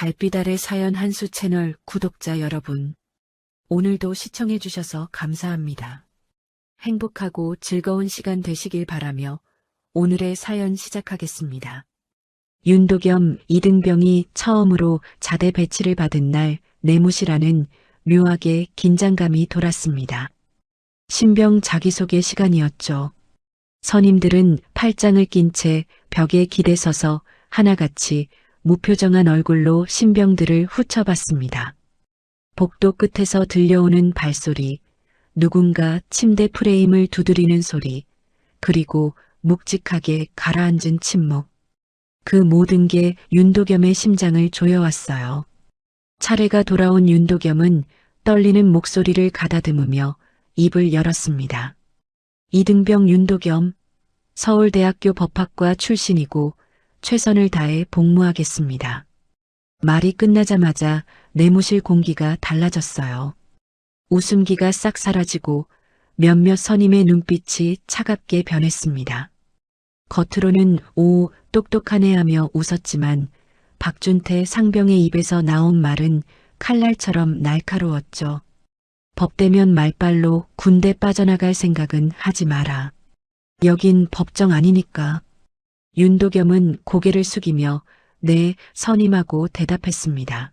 달빛 아래 사연 한수 채널 구독자 여러분, 오늘도 시청해주셔서 감사합니다. 행복하고 즐거운 시간 되시길 바라며 오늘의 사연 시작하겠습니다. 윤도겸, 이등병이 처음으로 자대 배치를 받은 날 내무실안은 묘하게 긴장감이 돌았습니다. 신병 자기소개 시간이었죠. 선임들은 팔짱을 낀 채 벽에 기대 서서 하나같이 무표정한 얼굴로 신병들을 후쳐봤습니다. 복도 끝에서 들려오는 발소리, 누군가 침대 프레임을 두드리는 소리, 그리고 묵직하게 가라앉은 침묵. 그 모든 게 윤도겸의 심장을 조여왔어요. 차례가 돌아온 윤도겸은 떨리는 목소리를 가다듬으며 입을 열었습니다. 이등병 윤도겸, 서울대학교 법학과 출신이고 최선을 다해 복무하겠습니다. 말이 끝나자마자 내무실 공기가 달라졌어요. 웃음기가 싹 사라지고 몇몇 선임의 눈빛이 차갑게 변했습니다. 겉으로는 오, 똑똑하네 하며 웃었지만 박준태 상병의 입에서 나온 말은 칼날처럼 날카로웠죠. 법대면 말빨로 군대 빠져나갈 생각은 하지 마라. 여긴 법정 아니니까. 윤도겸은 고개를 숙이며 네, 선임하고 대답했습니다.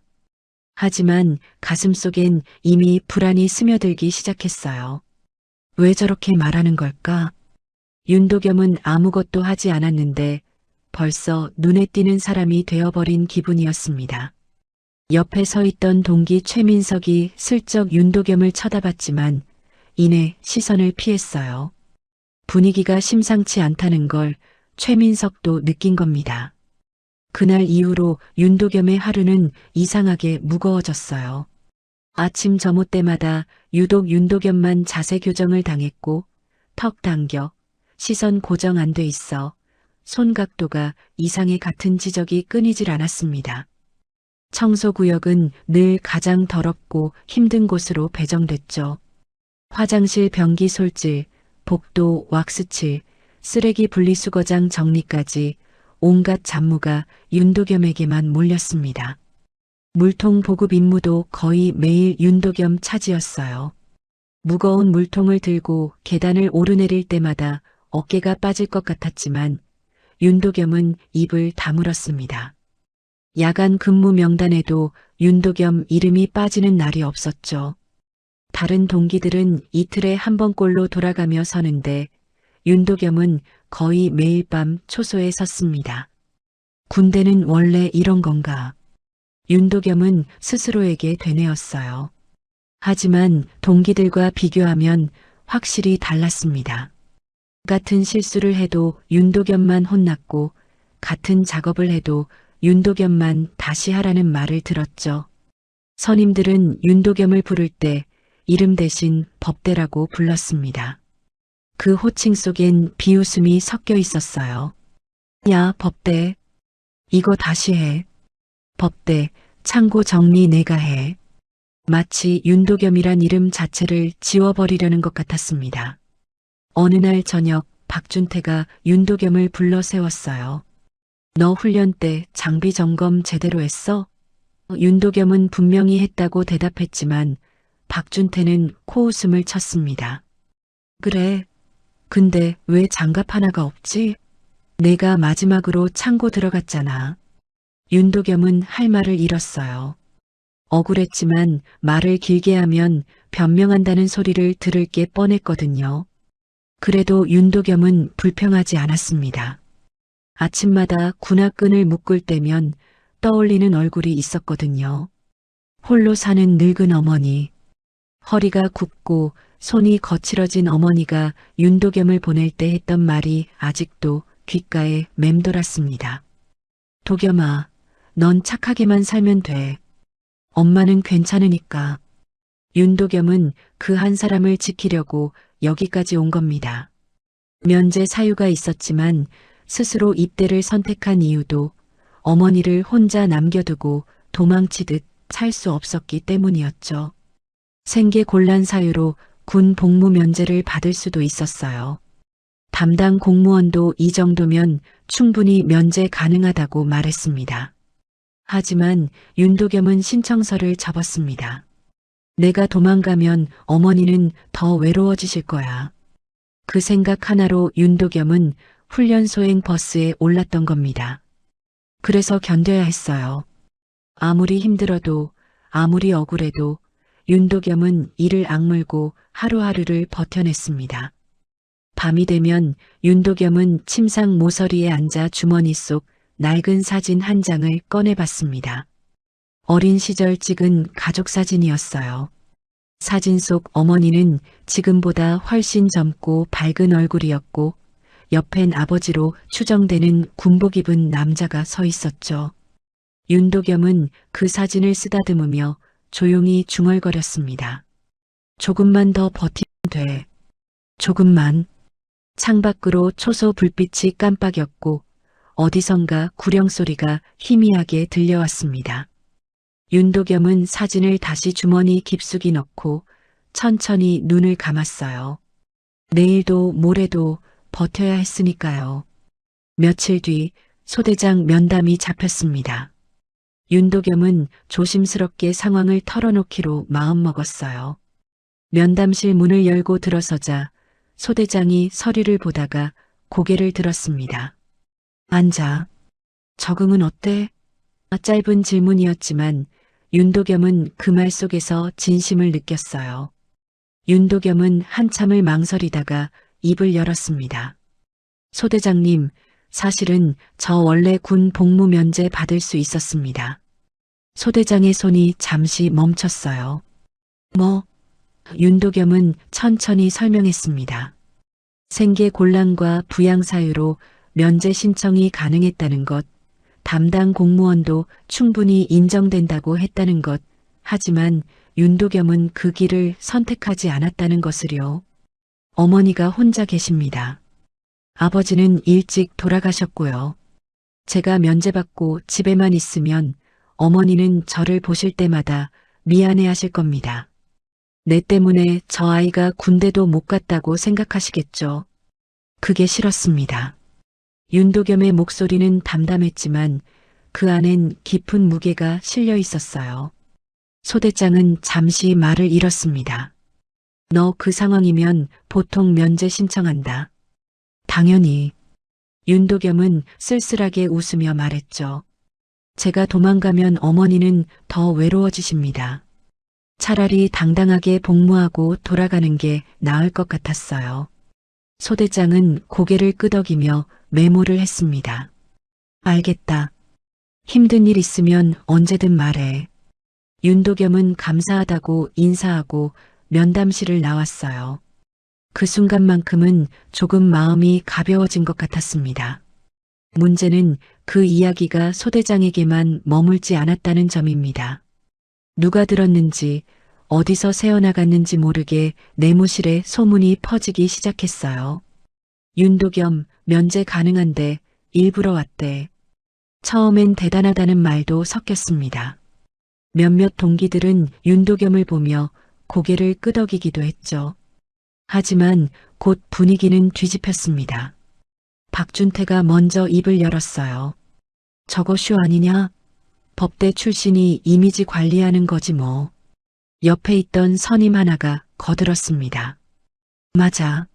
하지만 가슴속엔 이미 불안이 스며들기 시작했어요. 왜 저렇게 말하는 걸까? 윤도겸은 아무것도 하지 않았는데 벌써 눈에 띄는 사람이 되어버린 기분이었습니다. 옆에 서 있던 동기 최민석이 슬쩍 윤도겸을 쳐다봤지만 이내 시선을 피했어요. 분위기가 심상치 않다는 걸 최민석도 느낀 겁니다. 그날 이후로 윤도겸의 하루는 이상하게 무거워졌어요. 아침 점호 때마다 유독 윤도겸만 자세 교정을 당했고 턱 당겨, 시선 고정 안 돼 있어 손 각도가 이상해 같은 지적이 끊이질 않았습니다. 청소구역은 늘 가장 더럽고 힘든 곳으로 배정됐죠. 화장실 변기 솔질, 복도 왁스칠, 쓰레기 분리수거장 정리까지 온갖 잡무가 윤도겸에게만 몰렸습니다. 물통 보급 임무도 거의 매일 윤도겸 차지였어요. 무거운 물통을 들고 계단을 오르내릴 때마다 어깨가 빠질 것 같았지만 윤도겸은 입을 다물었습니다. 야간 근무 명단에도 윤도겸 이름이 빠지는 날이 없었죠. 다른 동기들은 이틀에 한 번꼴로 돌아가며 서는데 윤도겸은 거의 매일 밤 초소에 섰습니다. 군대는 원래 이런 건가? 윤도겸은 스스로에게 되뇌었어요. 하지만 동기들과 비교하면 확실히 달랐습니다. 같은 실수를 해도 윤도겸만 혼났고 같은 작업을 해도 윤도겸만 다시 하라는 말을 들었죠. 선임들은 윤도겸을 부를 때 이름 대신 법대라고 불렀습니다. 그 호칭 속엔 비웃음이 섞여 있었어요. 야, 법대. 이거 다시 해. 법대, 창고 정리 내가 해. 마치 윤도겸이란 이름 자체를 지워버리려는 것 같았습니다. 어느 날 저녁 박준태가 윤도겸을 불러 세웠어요. 너 훈련 때 장비 점검 제대로 했어? 윤도겸은 분명히 했다고 대답했지만 박준태는 코웃음을 쳤습니다. 그래. 근데 왜 장갑 하나가 없지? 내가 마지막으로 창고 들어갔잖아. 윤도겸은 할 말을 잃었어요. 억울했지만 말을 길게 하면 변명한다는 소리를 들을 게 뻔했거든요. 그래도 윤도겸은 불평하지 않았습니다. 아침마다 군화끈을 묶을 때면 떠올리는 얼굴이 있었거든요. 홀로 사는 늙은 어머니, 허리가 굽고 손이 거칠어진 어머니가 윤도겸을 보낼 때 했던 말이 아직도 귓가에 맴돌았습니다. 도겸아, 넌 착하게만 살면 돼. 엄마는 괜찮으니까. 윤도겸은 그 한 사람을 지키려고 여기까지 온 겁니다. 면제 사유가 있었지만 스스로 입대를 선택한 이유도 어머니를 혼자 남겨두고 도망치듯 살 수 없었기 때문이었죠. 생계 곤란 사유로 군 복무 면제를 받을 수도 있었어요. 담당 공무원도 이 정도면 충분히 면제 가능하다고 말했습니다. 하지만 윤도겸은 신청서를 접었습니다. 내가 도망가면 어머니는 더 외로워지실 거야. 그 생각 하나로 윤도겸은 훈련소행 버스에 올랐던 겁니다. 그래서 견뎌야 했어요. 아무리 힘들어도, 아무리 억울해도 윤도겸은 이를 악물고 하루하루를 버텨냈습니다. 밤이 되면 윤도겸은 침상 모서리에 앉아 주머니 속 낡은 사진 한 장을 꺼내봤습니다. 어린 시절 찍은 가족 사진이었어요. 사진 속 어머니는 지금보다 훨씬 젊고 밝은 얼굴이었고 옆엔 아버지로 추정되는 군복 입은 남자가 서 있었죠. 윤도겸은 그 사진을 쓰다듬으며 조용히 중얼거렸습니다. 조금만 더 버티면 돼. 조금만. 창밖으로 초소 불빛이 깜빡였고 어디선가 구령 소리가 희미하게 들려왔습니다. 윤도겸은 사진을 다시 주머니 깊숙이 넣고 천천히 눈을 감았어요. 내일도 모레도 버텨야 했으니까요. 며칠 뒤 소대장 면담이 잡혔습니다. 윤도겸은 조심스럽게 상황을 털어놓기로 마음먹었어요. 면담실 문을 열고 들어서자 소대장이 서류를 보다가 고개를 들었습니다. 앉아. 적응은 어때? 짧은 질문이었지만 윤도겸은 그 말 속에서 진심을 느꼈어요. 윤도겸은 한참을 망설이다가 입을 열었습니다. 소대장님, 사실은 저 원래 군 복무 면제 받을 수 있었습니다. 소대장의 손이 잠시 멈췄어요. 뭐? 윤도겸은 천천히 설명했습니다. 생계 곤란과 부양 사유로 면제 신청이 가능했다는 것, 담당 공무원도 충분히 인정된다고 했다는 것, 하지만 윤도겸은 그 길을 선택하지 않았다는 것을요. 어머니가 혼자 계십니다. 아버지는 일찍 돌아가셨고요. 제가 면제받고 집에만 있으면 어머니는 저를 보실 때마다 미안해하실 겁니다. 내 때문에 저 아이가 군대도 못 갔다고 생각하시겠죠. 그게 싫었습니다. 윤도겸의 목소리는 담담했지만 그 안엔 깊은 무게가 실려 있었어요. 소대장은 잠시 말을 잃었습니다. 너 그 상황이면 보통 면제 신청한다. 당연히. 윤도겸은 쓸쓸하게 웃으며 말했죠. 제가 도망가면 어머니는 더 외로워지십니다. 차라리 당당하게 복무하고 돌아가는 게 나을 것 같았어요. 소대장은 고개를 끄덕이며 메모를 했습니다. 알겠다. 힘든 일 있으면 언제든 말해. 윤도겸은 감사하다고 인사하고 면담실을 나왔어요. 그 순간만큼은 조금 마음이 가벼워진 것 같았습니다. 문제는 그 이야기가 소대장에게만 머물지 않았다는 점입니다. 누가 들었는지 어디서 새어나갔는지 모르게 내무실에 소문이 퍼지기 시작했어요. 윤도겸 면제 가능한데 일부러 왔대. 처음엔 대단하다는 말도 섞였습니다. 몇몇 동기들은 윤도겸을 보며 고개를 끄덕이기도 했죠. 하지만 곧 분위기는 뒤집혔습니다. 박준태가 먼저 입을 열었어요. 저거 쇼 아니냐? 법대 출신이 이미지 관리하는 거지 뭐. 옆에 있던 선임 하나가 거들었습니다. 맞아.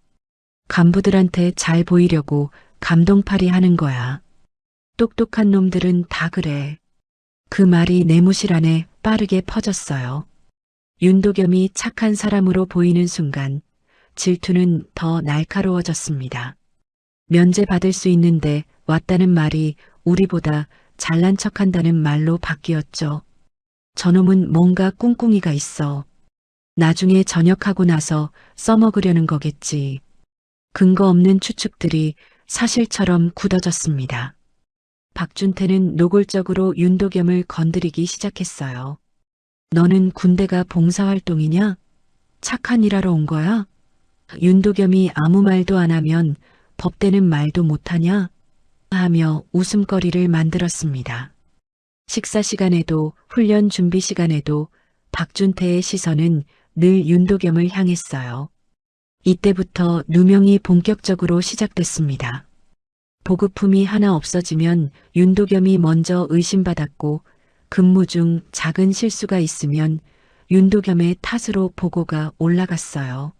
간부들한테 잘 보이려고 감동팔이 하는 거야. 똑똑한 놈들은 다 그래. 그 말이 내무실 안에 빠르게 퍼졌어요. 윤도겸이 착한 사람으로 보이는 순간 질투는 더 날카로워졌습니다. 면제 받을 수 있는데 왔다는 말이 우리보다 잘난 척한다는 말로 바뀌었죠. 저놈은 뭔가 꿍꿍이가 있어. 나중에 전역하고 나서 써먹으려는 거겠지. 근거 없는 추측들이 사실처럼 굳어졌습니다. 박준태는 노골적으로 윤도겸을 건드리기 시작했어요. 너는 군대가 봉사활동이냐? 착한 일 하러 온 거야? 윤도겸이 아무 말도 안 하면 법대는 말도 못하냐? 하며 웃음거리를 만들었습니다. 식사 시간에도 훈련 준비 시간에도 박준태의 시선은 늘 윤도겸을 향했어요. 이때부터 누명이 본격적으로 시작됐습니다. 보급품이 하나 없어지면 윤도겸이 먼저 의심받았고 근무 중 작은 실수가 있으면 윤도겸의 탓으로 보고가 올라갔어요.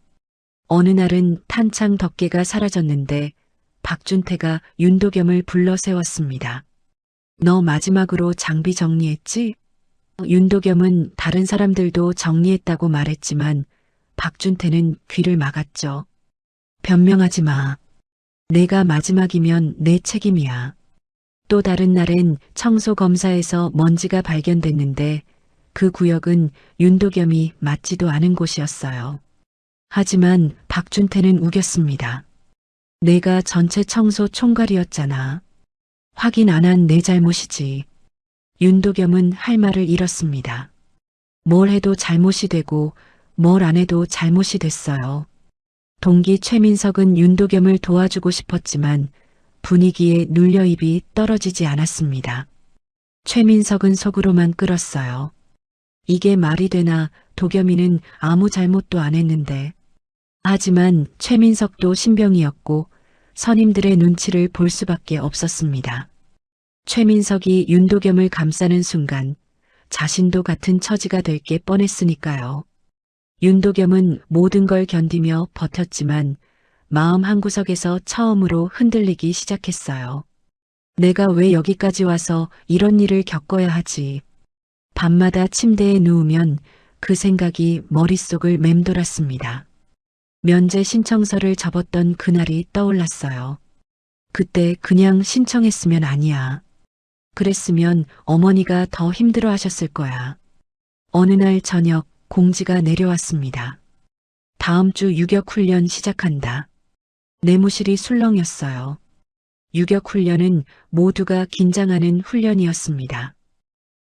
어느 날은 탄창 덮개가 사라졌는데 박준태가 윤도겸을 불러 세웠습니다. 너 마지막으로 장비 정리했지? 윤도겸은 다른 사람들도 정리했다고 말했지만 박준태는 귀를 막았죠. 변명하지 마. 내가 마지막이면 내 책임이야. 또 다른 날엔 청소 검사에서 먼지가 발견됐는데 그 구역은 윤도겸이 맞지도 않은 곳이었어요. 하지만 박준태는 우겼습니다. 내가 전체 청소 총괄이었잖아. 확인 안 한 내 잘못이지. 윤도겸은 할 말을 잃었습니다. 뭘 해도 잘못이 되고 뭘 안 해도 잘못이 됐어요. 동기 최민석은 윤도겸을 도와주고 싶었지만 분위기에 눌려 입이 떨어지지 않았습니다. 최민석은 속으로만 끓었어요. 이게 말이 되나, 도겸이는 아무 잘못도 안 했는데. 하지만 최민석도 신병이었고 선임들의 눈치를 볼 수밖에 없었습니다. 최민석이 윤도겸을 감싸는 순간 자신도 같은 처지가 될 게 뻔했으니까요. 윤도겸은 모든 걸 견디며 버텼지만 마음 한구석에서 처음으로 흔들리기 시작했어요. 내가 왜 여기까지 와서 이런 일을 겪어야 하지? 밤마다 침대에 누우면 그 생각이 머릿속을 맴돌았습니다. 면제 신청서를 접었던 그날이 떠올랐어요. 그때 그냥 신청했으면 아니야. 그랬으면 어머니가 더 힘들어 하셨을 거야. 어느 날 저녁 공지가 내려왔습니다. 다음 주 유격훈련 시작한다. 내무실이 술렁였어요. 유격훈련은 모두가 긴장하는 훈련이었습니다.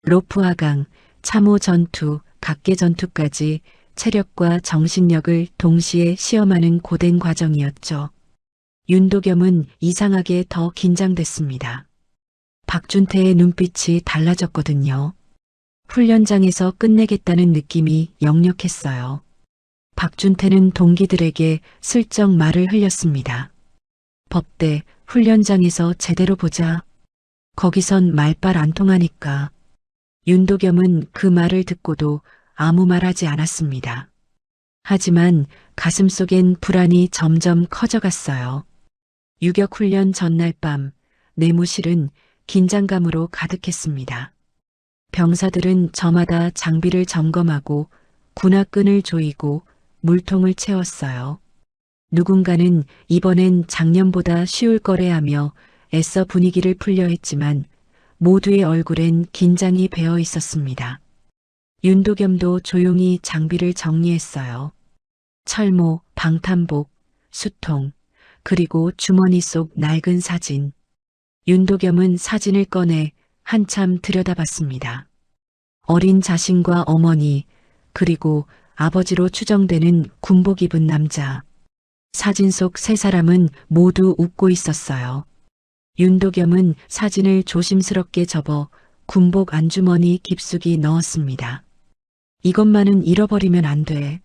로프 하강, 참호 전투, 각계 전투까지 체력과 정신력을 동시에 시험하는 고된 과정이었죠. 윤도겸은 이상하게 더 긴장됐습니다. 박준태의 눈빛이 달라졌거든요. 훈련장에서 끝내겠다는 느낌이 역력했어요. 박준태는 동기들에게 슬쩍 말을 흘렸습니다. 법대, 훈련장에서 제대로 보자. 거기선 말빨 안 통하니까. 윤도겸은 그 말을 듣고도 아무 말하지 않았습니다. 하지만 가슴속엔 불안이 점점 커져갔어요. 유격훈련 전날 밤 내무실은 긴장감으로 가득했습니다. 병사들은 저마다 장비를 점검하고 군화끈을 조이고 물통을 채웠어요. 누군가는 이번엔 작년보다 쉬울 거래하며 애써 분위기를 풀려 했지만 모두의 얼굴엔 긴장이 배어 있었습니다. 윤도겸도 조용히 장비를 정리했어요. 철모, 방탄복, 수통, 그리고 주머니 속 낡은 사진. 윤도겸은 사진을 꺼내 한참 들여다봤습니다. 어린 자신과 어머니, 그리고 아버지로 추정되는 군복 입은 남자. 사진 속 세 사람은 모두 웃고 있었어요. 윤도겸은 사진을 조심스럽게 접어 군복 안주머니 깊숙이 넣었습니다. 이것만은 잃어버리면 안 돼.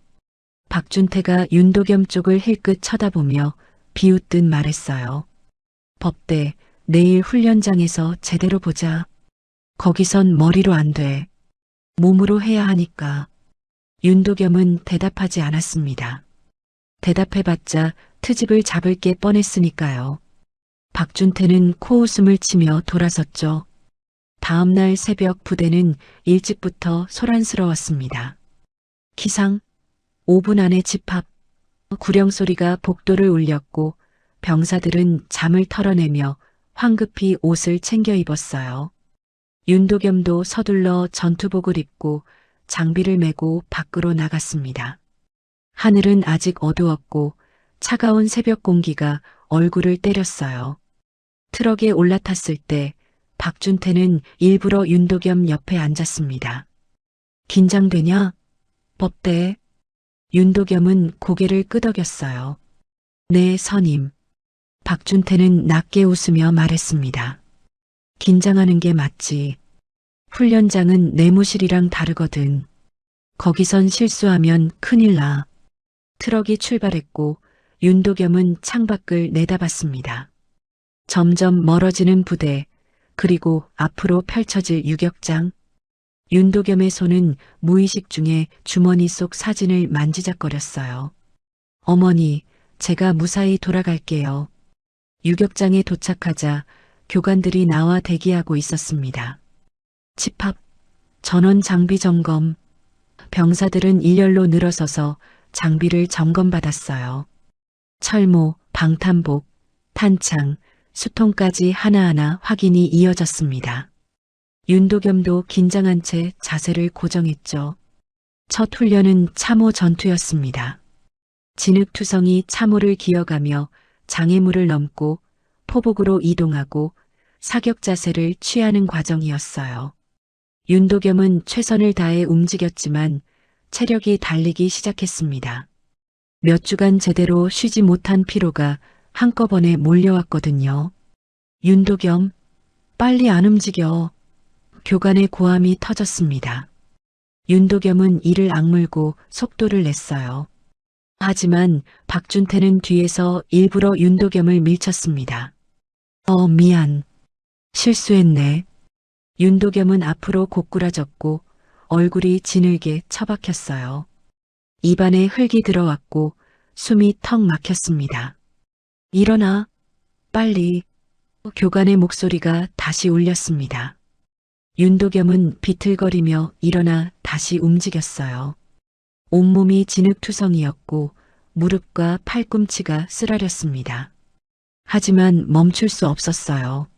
박준태가 윤도겸 쪽을 힐끗 쳐다보며 비웃듯 말했어요. 법대, 내일 훈련장에서 제대로 보자. 거기선 머리로 안 돼. 몸으로 해야 하니까. 윤도겸은 대답하지 않았습니다. 대답해봤자 트집을 잡을 게 뻔했으니까요. 박준태는 코웃음을 치며 돌아섰죠. 다음 날 새벽 부대는 일찍부터 소란스러웠습니다. 기상, 5분 안에 집합. 구령 소리가 복도를 울렸고 병사들은 잠을 털어내며 황급히 옷을 챙겨 입었어요. 윤도겸도 서둘러 전투복을 입고 장비를 메고 밖으로 나갔습니다. 하늘은 아직 어두웠고 차가운 새벽 공기가 얼굴을 때렸어요. 트럭에 올라탔을 때 박준태는 일부러 윤도겸 옆에 앉았습니다. 긴장되냐? 법대. 윤도겸은 고개를 끄덕였어요. 네, 선임. 박준태는 낮게 웃으며 말했습니다. 긴장하는 게 맞지. 훈련장은 내무실이랑 다르거든. 거기선 실수하면 큰일 나. 트럭이 출발했고 윤도겸은 창밖을 내다봤습니다. 점점 멀어지는 부대, 그리고 앞으로 펼쳐질 유격장. 윤도겸의 손은 무의식 중에 주머니 속 사진을 만지작거렸어요. 어머니, 제가 무사히 돌아갈게요. 유격장에 도착하자 교관들이 나와 대기하고 있었습니다. 집합, 전원 장비 점검. 병사들은 일렬로 늘어서서 장비를 점검받았어요. 철모, 방탄복, 탄창, 수통까지 하나하나 확인이 이어졌습니다. 윤도겸도 긴장한 채 자세를 고정했죠. 첫 훈련은 참호 전투였습니다. 진흙투성이 참호를 기어가며 장애물을 넘고 포복으로 이동하고 사격 자세를 취하는 과정이었어요. 윤도겸은 최선을 다해 움직였지만 체력이 달리기 시작했습니다. 몇 주간 제대로 쉬지 못한 피로가 한꺼번에 몰려왔거든요. 윤도겸, 빨리 안 움직여. 교관의 고함이 터졌습니다. 윤도겸은 이를 악물고 속도를 냈어요. 하지만 박준태는 뒤에서 일부러 윤도겸을 밀쳤습니다. 미안. 실수했네. 윤도겸은 앞으로 고꾸라졌고 얼굴이 진흙에 처박혔어요. 입안에 흙이 들어왔고 숨이 턱 막혔습니다. 일어나, 빨리. 교관의 목소리가 다시 울렸습니다. 윤도겸은 비틀거리며 일어나 다시 움직였어요. 온몸이 진흙투성이었고 무릎과 팔꿈치가 쓰라렸습니다. 하지만 멈출 수 없었어요.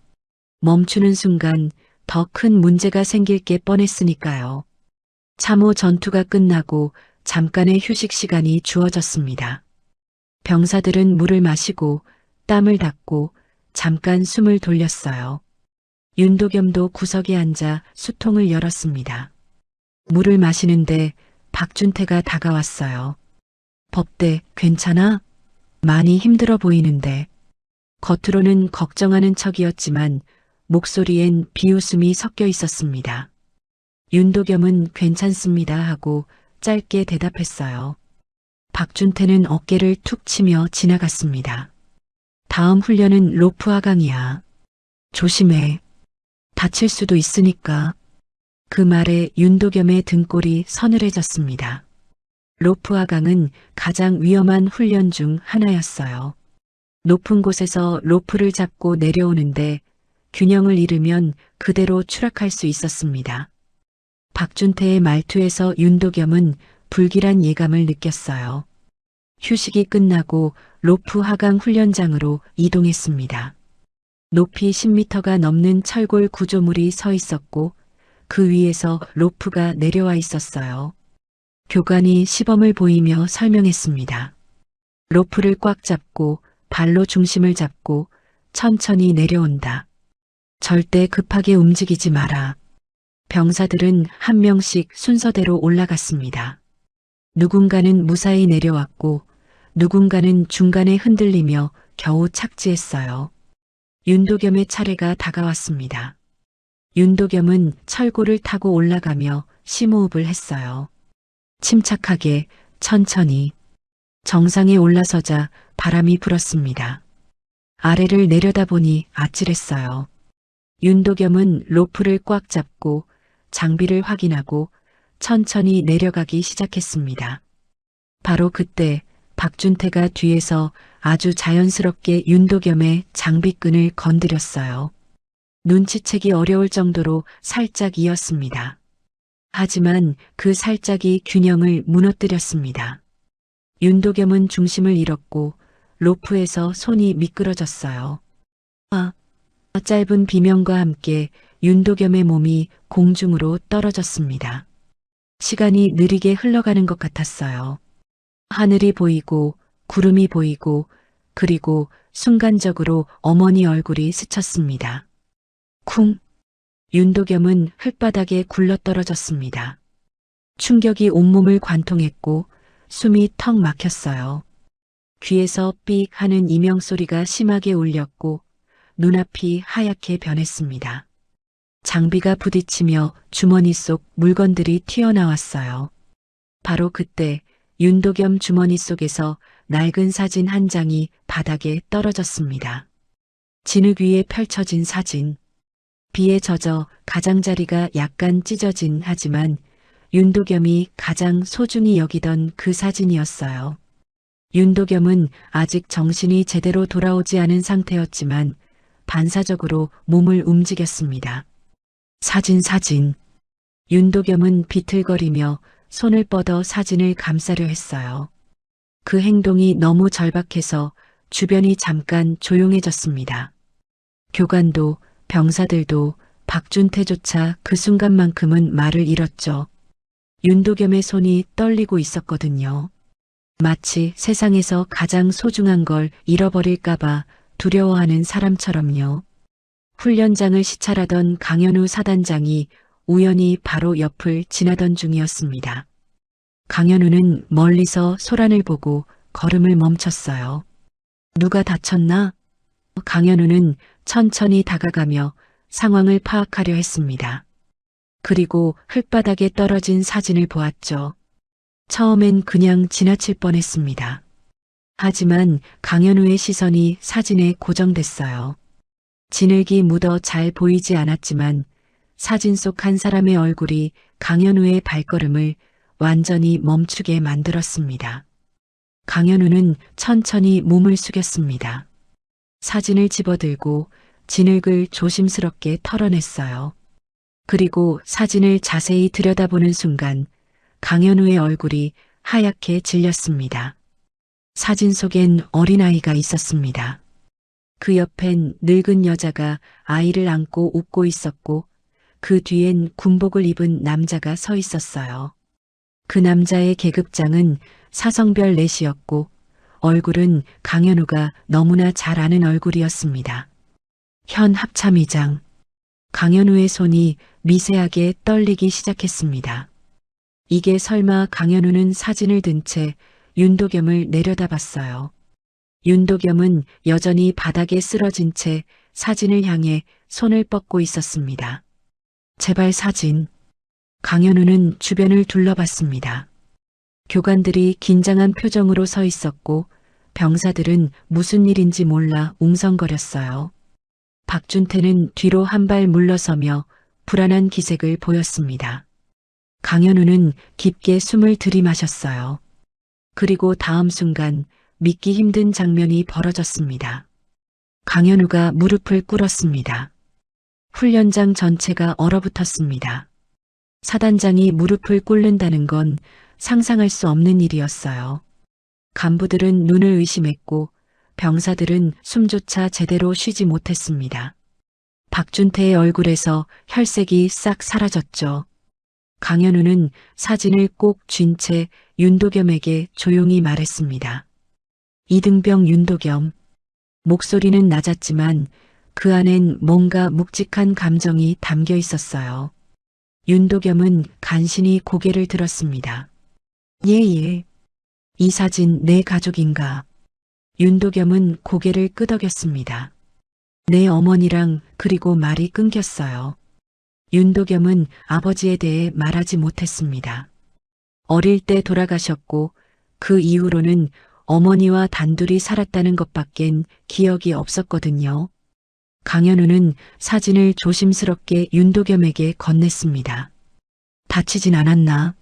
멈추는 순간 더 큰 문제가 생길 게 뻔했으니까요. 참호 전투가 끝나고 잠깐의 휴식 시간이 주어졌습니다. 병사들은 물을 마시고 땀을 닦고 잠깐 숨을 돌렸어요. 윤도겸도 구석에 앉아 수통을 열었습니다. 물을 마시는데 박준태가 다가왔어요. 법대, 괜찮아? 많이 힘들어 보이는데. 겉으로는 걱정하는 척이었지만 목소리엔 비웃음이 섞여 있었습니다. 윤도겸은 괜찮습니다 하고 짧게 대답했어요. 박준태는 어깨를 툭 치며 지나갔습니다. 다음 훈련은 로프 하강이야. 조심해. 다칠 수도 있으니까. 그 말에 윤도겸의 등골이 서늘해졌습니다. 로프 하강은 가장 위험한 훈련 중 하나였어요. 높은 곳에서 로프를 잡고 내려오는데 균형을 잃으면 그대로 추락할 수 있었습니다. 박준태의 말투에서 윤도겸은 불길한 예감을 느꼈어요. 휴식이 끝나고 로프 하강 훈련장으로 이동했습니다. 높이 10m가 넘는 철골 구조물이 서 있었고 그 위에서 로프가 내려와 있었어요. 교관이 시범을 보이며 설명했습니다. 로프를 꽉 잡고 발로 중심을 잡고 천천히 내려온다. 절대 급하게 움직이지 마라. 병사들은 한 명씩 순서대로 올라갔습니다. 누군가는 무사히 내려왔고 누군가는 중간에 흔들리며 겨우 착지했어요. 윤도겸의 차례가 다가왔습니다. 윤도겸은 철골을 타고 올라가며 심호흡을 했어요. 침착하게, 천천히. 정상에 올라서자 바람이 불었습니다. 아래를 내려다보니 아찔했어요. 윤도겸은 로프를 꽉 잡고 장비를 확인하고 천천히 내려가기 시작했습니다. 바로 그때 박준태가 뒤에서 아주 자연스럽게 윤도겸의 장비끈을 건드렸어요. 눈치채기 어려울 정도로 살짝 이었습니다. 하지만 그 살짝이 균형을 무너뜨렸습니다. 윤도겸은 중심을 잃었고 로프에서 손이 미끄러졌어요. 짧은 비명과 함께 윤도겸의 몸이 공중으로 떨어졌습니다. 시간이 느리게 흘러가는 것 같았어요. 하늘이 보이고 구름이 보이고 그리고 순간적으로 어머니 얼굴이 스쳤습니다. 쿵! 윤도겸은 흙바닥에 굴러떨어졌습니다. 충격이 온몸을 관통했고 숨이 턱 막혔어요. 귀에서 삑 하는 이명소리가 심하게 울렸고 눈앞이 하얗게 변했습니다. 장비가 부딪히며 주머니 속 물건들이 튀어나왔어요. 바로 그때 윤도겸 주머니 속에서 낡은 사진 한 장이 바닥에 떨어졌습니다. 진흙 위에 펼쳐진 사진. 비에 젖어 가장자리가 약간 찢어진 하지만 윤도겸이 가장 소중히 여기던 그 사진이었어요. 윤도겸은 아직 정신이 제대로 돌아오지 않은 상태였지만 반사적으로 몸을 움직였습니다. 사진. 윤도겸은 비틀거리며 손을 뻗어 사진을 감싸려 했어요. 그 행동이 너무 절박해서 주변이 잠깐 조용해졌습니다. 교관도 병사들도 박준태조차 그 순간만큼은 말을 잃었죠. 윤도겸의 손이 떨리고 있었거든요. 마치 세상에서 가장 소중한 걸 잃어버릴까봐 두려워하는 사람처럼요. 훈련장을 시찰하던 강현우 사단장이 우연히 바로 옆을 지나던 중이었습니다. 강현우는 멀리서 소란을 보고 걸음을 멈췄어요. 누가 다쳤나? 강현우는 천천히 다가가며 상황을 파악하려 했습니다. 그리고 흙바닥에 떨어진 사진을 보았죠. 처음엔 그냥 지나칠 뻔했습니다. 하지만 강현우의 시선이 사진에 고정됐어요. 진흙이 묻어 잘 보이지 않았지만 사진 속 한 사람의 얼굴이 강현우의 발걸음을 완전히 멈추게 만들었습니다. 강현우는 천천히 몸을 숙였습니다. 사진을 집어들고 진흙을 조심스럽게 털어냈어요. 그리고 사진을 자세히 들여다보는 순간 강현우의 얼굴이 하얗게 질렸습니다. 사진 속엔 어린아이가 있었습니다. 그 옆엔 늙은 여자가 아이를 안고 웃고 있었고 그 뒤엔 군복을 입은 남자가 서 있었어요. 그 남자의 계급장은 사성별 넷이었고 얼굴은 강현우가 너무나 잘 아는 얼굴이었습니다. 현 합참의장. 강현우의 손이 미세하게 떨리기 시작했습니다. 이게 설마 강현우는 사진을 든 채 윤도겸을 내려다봤어요. 윤도겸은 여전히 바닥에 쓰러진 채 사진을 향해 손을 뻗고 있었습니다. 제발 사진. 강현우는 주변을 둘러봤습니다. 교관들이 긴장한 표정으로 서 있었고 병사들은 무슨 일인지 몰라 웅성거렸어요. 박준태는 뒤로 한 발 물러서며 불안한 기색을 보였습니다. 강현우는 깊게 숨을 들이마셨어요. 그리고 다음 순간 믿기 힘든 장면이 벌어졌습니다. 강현우가 무릎을 꿇었습니다. 훈련장 전체가 얼어붙었습니다. 사단장이 무릎을 꿇는다는 건 상상할 수 없는 일이었어요. 간부들은 눈을 의심했고 병사들은 숨조차 제대로 쉬지 못했습니다. 박준태의 얼굴에서 혈색이 싹 사라졌죠. 강현우는 사진을 꼭 쥔 채 윤도겸에게 조용히 말했습니다. 이등병 윤도겸. 목소리는 낮았지만 그 안엔 뭔가 묵직한 감정이 담겨 있었어요. 윤도겸은 간신히 고개를 들었습니다. 예. 이 사진 내 가족인가? 윤도겸은 고개를 끄덕였습니다. 내 어머니랑. 그리고 말이 끊겼어요. 윤도겸은 아버지에 대해 말하지 못했습니다. 어릴 때 돌아가셨고 그 이후로는 어머니와 단둘이 살았다는 것밖엔 기억이 없었거든요. 강현우는 사진을 조심스럽게 윤도겸에게 건넸습니다. 다치진 않았나?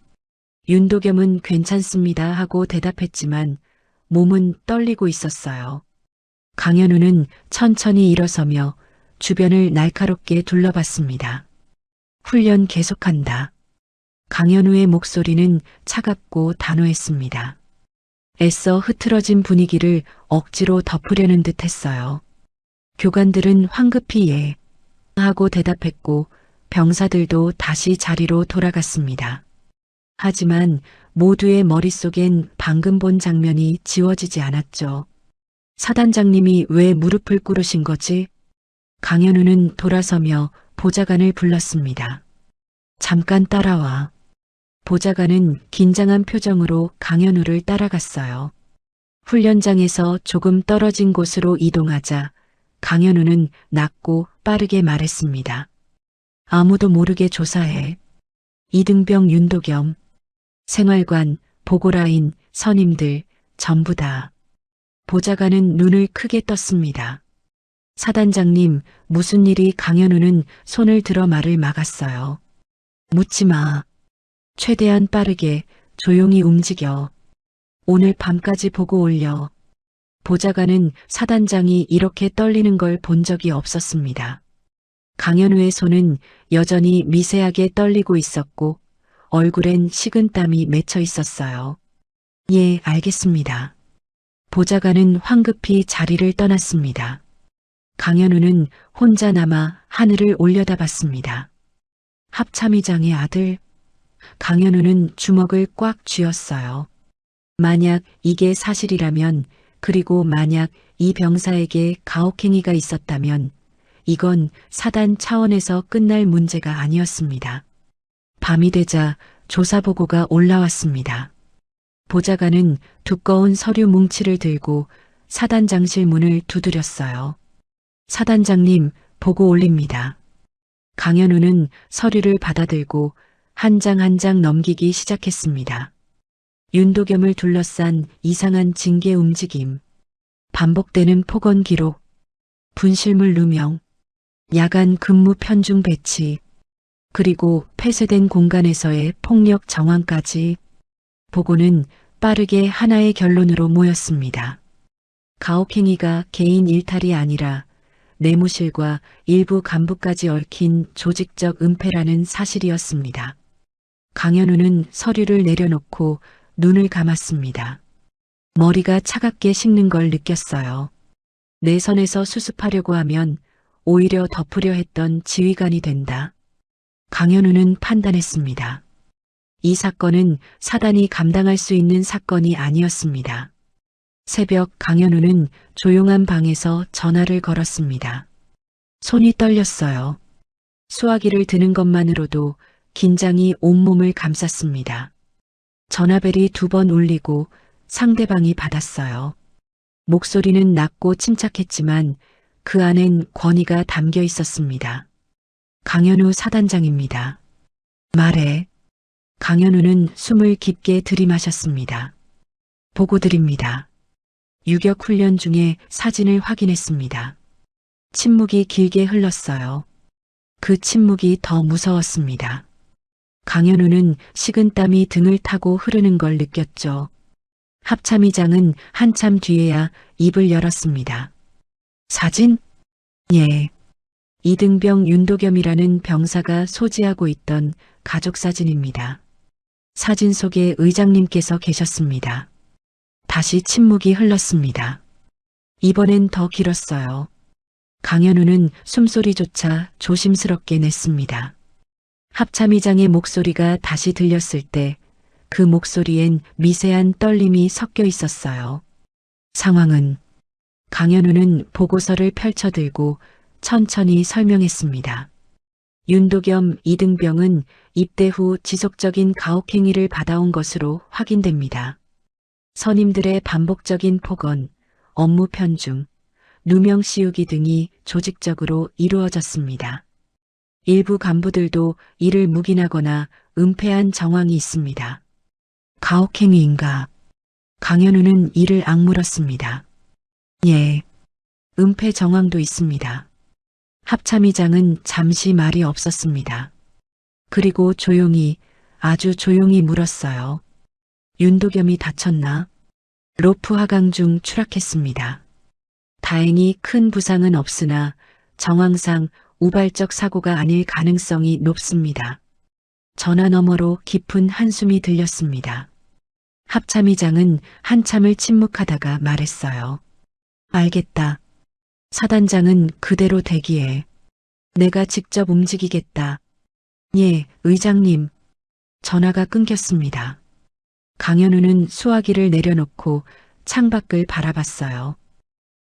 윤도겸은 괜찮습니다 하고 대답했지만 몸은 떨리고 있었어요. 강현우는 천천히 일어서며 주변을 날카롭게 둘러봤습니다. 훈련 계속한다. 강현우의 목소리는 차갑고 단호했습니다. 애써 흐트러진 분위기를 억지로 덮으려는 듯 했어요. 교관들은 황급히 예 하고 대답했고 병사들도 다시 자리로 돌아갔습니다. 하지만 모두의 머릿속엔 방금 본 장면이 지워지지 않았죠. 사단장님이 왜 무릎을 꿇으신 거지? 강현우는 돌아서며 보좌관을 불렀습니다. 잠깐 따라와. 보좌관은 긴장한 표정으로 강현우를 따라갔어요. 훈련장에서 조금 떨어진 곳으로 이동하자 강현우는 낮고 빠르게 말했습니다. 아무도 모르게 조사해. 이등병 윤도겸. 생활관, 보고라인, 선임들 전부 다. 보좌관은 눈을 크게 떴습니다. 사단장님, 무슨 일이? 강현우는 손을 들어 말을 막았어요. 묻지 마. 최대한 빠르게, 조용히 움직여. 오늘 밤까지 보고 올려. 보좌관은 사단장이 이렇게 떨리는 걸 본 적이 없었습니다. 강현우의 손은 여전히 미세하게 떨리고 있었고 얼굴엔 식은땀이 맺혀 있었어요. 예, 알겠습니다. 보좌관은 황급히 자리를 떠났습니다. 강현우는 혼자 남아 하늘을 올려다봤습니다. 합참의장의 아들. 강현우는 주먹을 꽉 쥐었어요. 만약 이게 사실이라면, 그리고 만약 이 병사에게 가혹행위가 있었다면 이건 사단 차원에서 끝날 문제가 아니었습니다. 밤이 되자 조사보고가 올라왔습니다. 보좌관은 두꺼운 서류 뭉치를 들고 사단장실 문을 두드렸어요. 사단장님, 보고 올립니다. 강현우는 서류를 받아들고 한 장 한 장 넘기기 시작했습니다. 윤도겸을 둘러싼 이상한 징계 움직임, 반복되는 폭언 기록, 분실물 누명, 야간 근무 편중 배치, 그리고 폐쇄된 공간에서의 폭력 정황까지. 보고는 빠르게 하나의 결론으로 모였습니다. 가혹행위가 개인 일탈이 아니라 내무실과 일부 간부까지 얽힌 조직적 은폐라는 사실이었습니다. 강현우는 서류를 내려놓고 눈을 감았습니다. 머리가 차갑게 식는 걸 느꼈어요. 내 선에서 수습하려고 하면 오히려 덮으려 했던 지휘관이 된다. 강현우는 판단했습니다. 이 사건은 사단이 감당할 수 있는 사건이 아니었습니다. 새벽 강현우는 조용한 방에서 전화를 걸었습니다. 손이 떨렸어요. 수화기를 드는 것만으로도 긴장이 온몸을 감쌌습니다. 전화벨이 2번 울리고 상대방이 받았어요. 목소리는 낮고 침착했지만 그 안엔 권위가 담겨 있었습니다. 강현우 사단장입니다. 말해. 강현우는 숨을 깊게 들이마셨습니다. 보고 드립니다. 유격 훈련 중에 사진을 확인했습니다. 침묵이 길게 흘렀어요. 그 침묵이 더 무서웠습니다. 강현우는 식은땀이 등을 타고 흐르는 걸 느꼈죠. 합참의장은 한참 뒤에야 입을 열었습니다. 사진? 예. 이등병 윤도겸이라는 병사가 소지하고 있던 가족 사진입니다. 사진 속에 의장님께서 계셨습니다. 다시 침묵이 흘렀습니다. 이번엔 더 길었어요. 강현우는 숨소리조차 조심스럽게 냈습니다. 합참의장의 목소리가 다시 들렸을 때 그 목소리엔 미세한 떨림이 섞여 있었어요. 상황은. 강현우는 보고서를 펼쳐들고 천천히 설명했습니다. 윤도겸 이등병은 입대 후 지속적인 가혹행위를 받아온 것으로 확인됩니다. 선임들의 반복적인 폭언, 업무 편중, 누명 씌우기 등이 조직적으로 이루어졌습니다. 일부 간부들도 이를 묵인하거나 은폐한 정황이 있습니다. 가혹행위인가? 강현우는 이를 악물었습니다. 예, 은폐 정황도 있습니다. 합참의장은 잠시 말이 없었습니다. 그리고 조용히, 아주 조용히 물었어요. 윤도겸이 다쳤나? 로프 하강 중 추락했습니다. 다행히 큰 부상은 없으나 정황상 우발적 사고가 아닐 가능성이 높습니다. 전화 너머로 깊은 한숨이 들렸습니다. 합참의장은 한참을 침묵하다가 말했어요. 알겠다. 사단장은 그대로 대기해. 내가 직접 움직이겠다. 예, 의장님. 전화가 끊겼습니다. 강현우는 수화기를 내려놓고 창밖을 바라봤어요.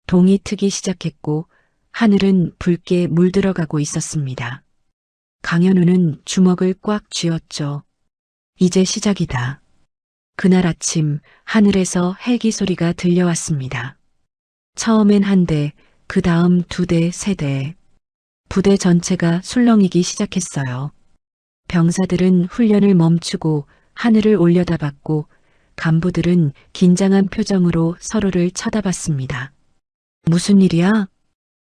동이 트기 시작했고 하늘은 붉게 물들어가고 있었습니다. 강현우는 주먹을 꽉 쥐었죠. 이제 시작이다. 그날 아침 하늘에서 헬기 소리가 들려왔습니다. 처음엔 한 대, 그 다음 2대, 3대. 부대 전체가 술렁이기 시작했어요. 병사들은 훈련을 멈추고 하늘을 올려다봤고 간부들은 긴장한 표정으로 서로를 쳐다봤습니다. 무슨 일이야?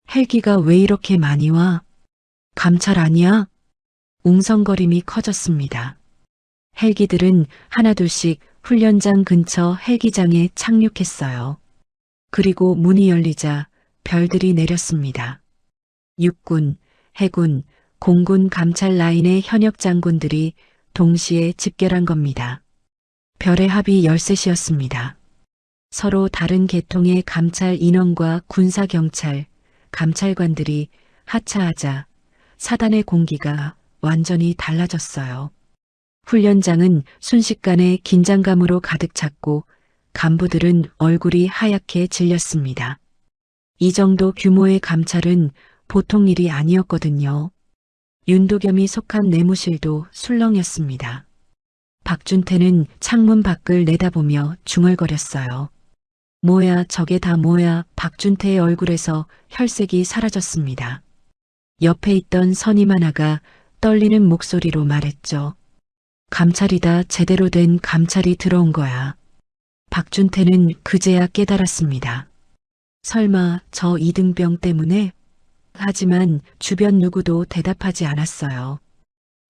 헬기가 왜 이렇게 많이 와? 감찰 아니야? 웅성거림이 커졌습니다. 헬기들은 하나둘씩 훈련장 근처 헬기장에 착륙했어요. 그리고 문이 열리자 별들이 내렸습니다. 육군, 해군, 공군 감찰 라인의 현역 장군들이 동시에 집결한 겁니다. 별의 합이 13이었습니다. 서로 다른 계통의 감찰 인원과 군사경찰, 감찰관들이 하차하자 사단의 공기가 완전히 달라졌어요. 훈련장은 순식간에 긴장감으로 가득 찼고 간부들은 얼굴이 하얗게 질렸습니다. 이 정도 규모의 감찰은 보통 일이 아니었거든요. 윤도겸이 속한 내무실도 술렁였습니다. 박준태는 창문 밖을 내다보며 중얼거렸어요. 뭐야, 저게 다 뭐야. 박준태의 얼굴에서 혈색이 사라졌습니다. 옆에 있던 선임 하나가 떨리는 목소리로 말했죠. 감찰이다. 제대로 된 감찰이 들어온 거야. 박준태는 그제야 깨달았습니다. 설마 저 이등병 때문에? 하지만 주변 누구도 대답하지 않았어요.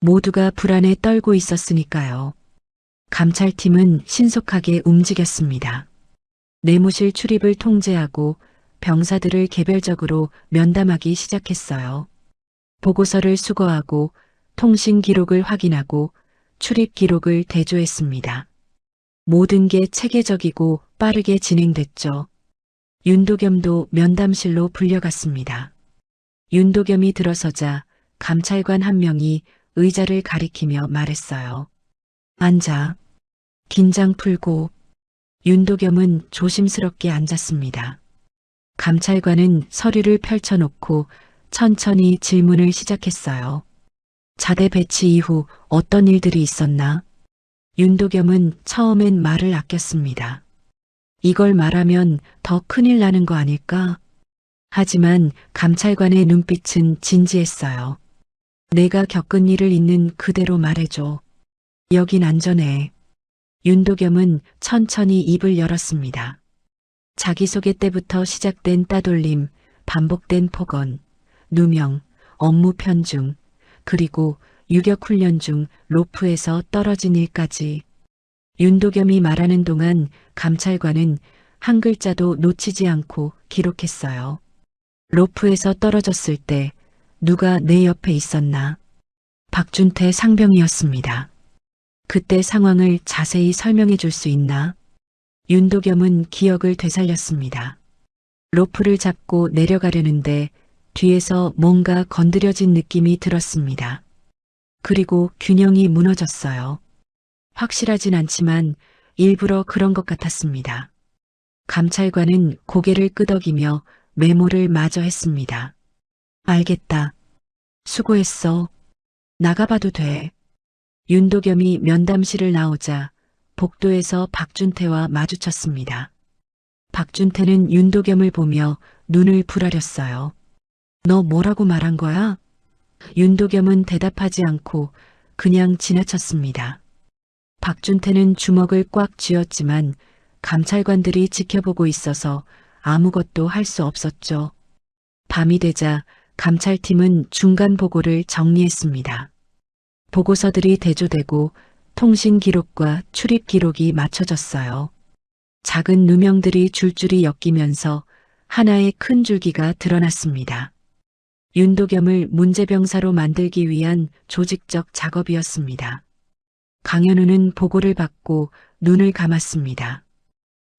모두가 불안에 떨고 있었으니까요. 감찰팀은 신속하게 움직였습니다. 내무실 출입을 통제하고 병사들을 개별적으로 면담하기 시작했어요. 보고서를 수거하고 통신 기록을 확인하고 출입 기록을 대조했습니다. 모든 게 체계적이고 빠르게 진행됐죠. 윤도겸도 면담실로 불려갔습니다. 윤도겸이 들어서자 감찰관 한 명이 의자를 가리키며 말했어요. 앉아. 긴장 풀고. 윤도겸은 조심스럽게 앉았습니다. 감찰관은 서류를 펼쳐놓고 천천히 질문을 시작했어요. 자대 배치 이후 어떤 일들이 있었나? 윤도겸은 처음엔 말을 아꼈습니다. 이걸 말하면 더 큰일 나는 거 아닐까? 하지만 감찰관의 눈빛은 진지했어요. 내가 겪은 일을 있는 그대로 말해줘. 여긴 안전해. 윤도겸은 천천히 입을 열었습니다. 자기소개 때부터 시작된 따돌림, 반복된 폭언, 누명, 업무 편중, 그리고 유격훈련 중 로프에서 떨어진 일까지. 윤도겸이 말하는 동안 감찰관은 한 글자도 놓치지 않고 기록했어요. 로프에서 떨어졌을 때 누가 내 옆에 있었나? 박준태 상병이었습니다. 그때 상황을 자세히 설명해 줄 수 있나? 윤도겸은 기억을 되살렸습니다. 로프를 잡고 내려가려는데 뒤에서 뭔가 건드려진 느낌이 들었습니다. 그리고 균형이 무너졌어요. 확실하진 않지만 일부러 그런 것 같았습니다. 감찰관은 고개를 끄덕이며 메모를 마저 했습니다. 알겠다. 수고했어. 나가봐도 돼. 윤도겸이 면담실을 나오자 복도에서 박준태와 마주쳤습니다. 박준태는 윤도겸을 보며 눈을 부라렸어요. 너 뭐라고 말한 거야? 윤도겸은 대답하지 않고 그냥 지나쳤습니다. 박준태는 주먹을 꽉 쥐었지만 감찰관들이 지켜보고 있어서 아무것도 할 수 없었죠. 밤이 되자 감찰팀은 중간 보고를 정리했습니다. 보고서들이 대조되고 통신 기록과 출입 기록이 맞춰졌어요. 작은 누명들이 줄줄이 엮이면서 하나의 큰 줄기가 드러났습니다. 윤도겸을 문제병사로 만들기 위한 조직적 작업이었습니다. 강현우는 보고를 받고 눈을 감았습니다.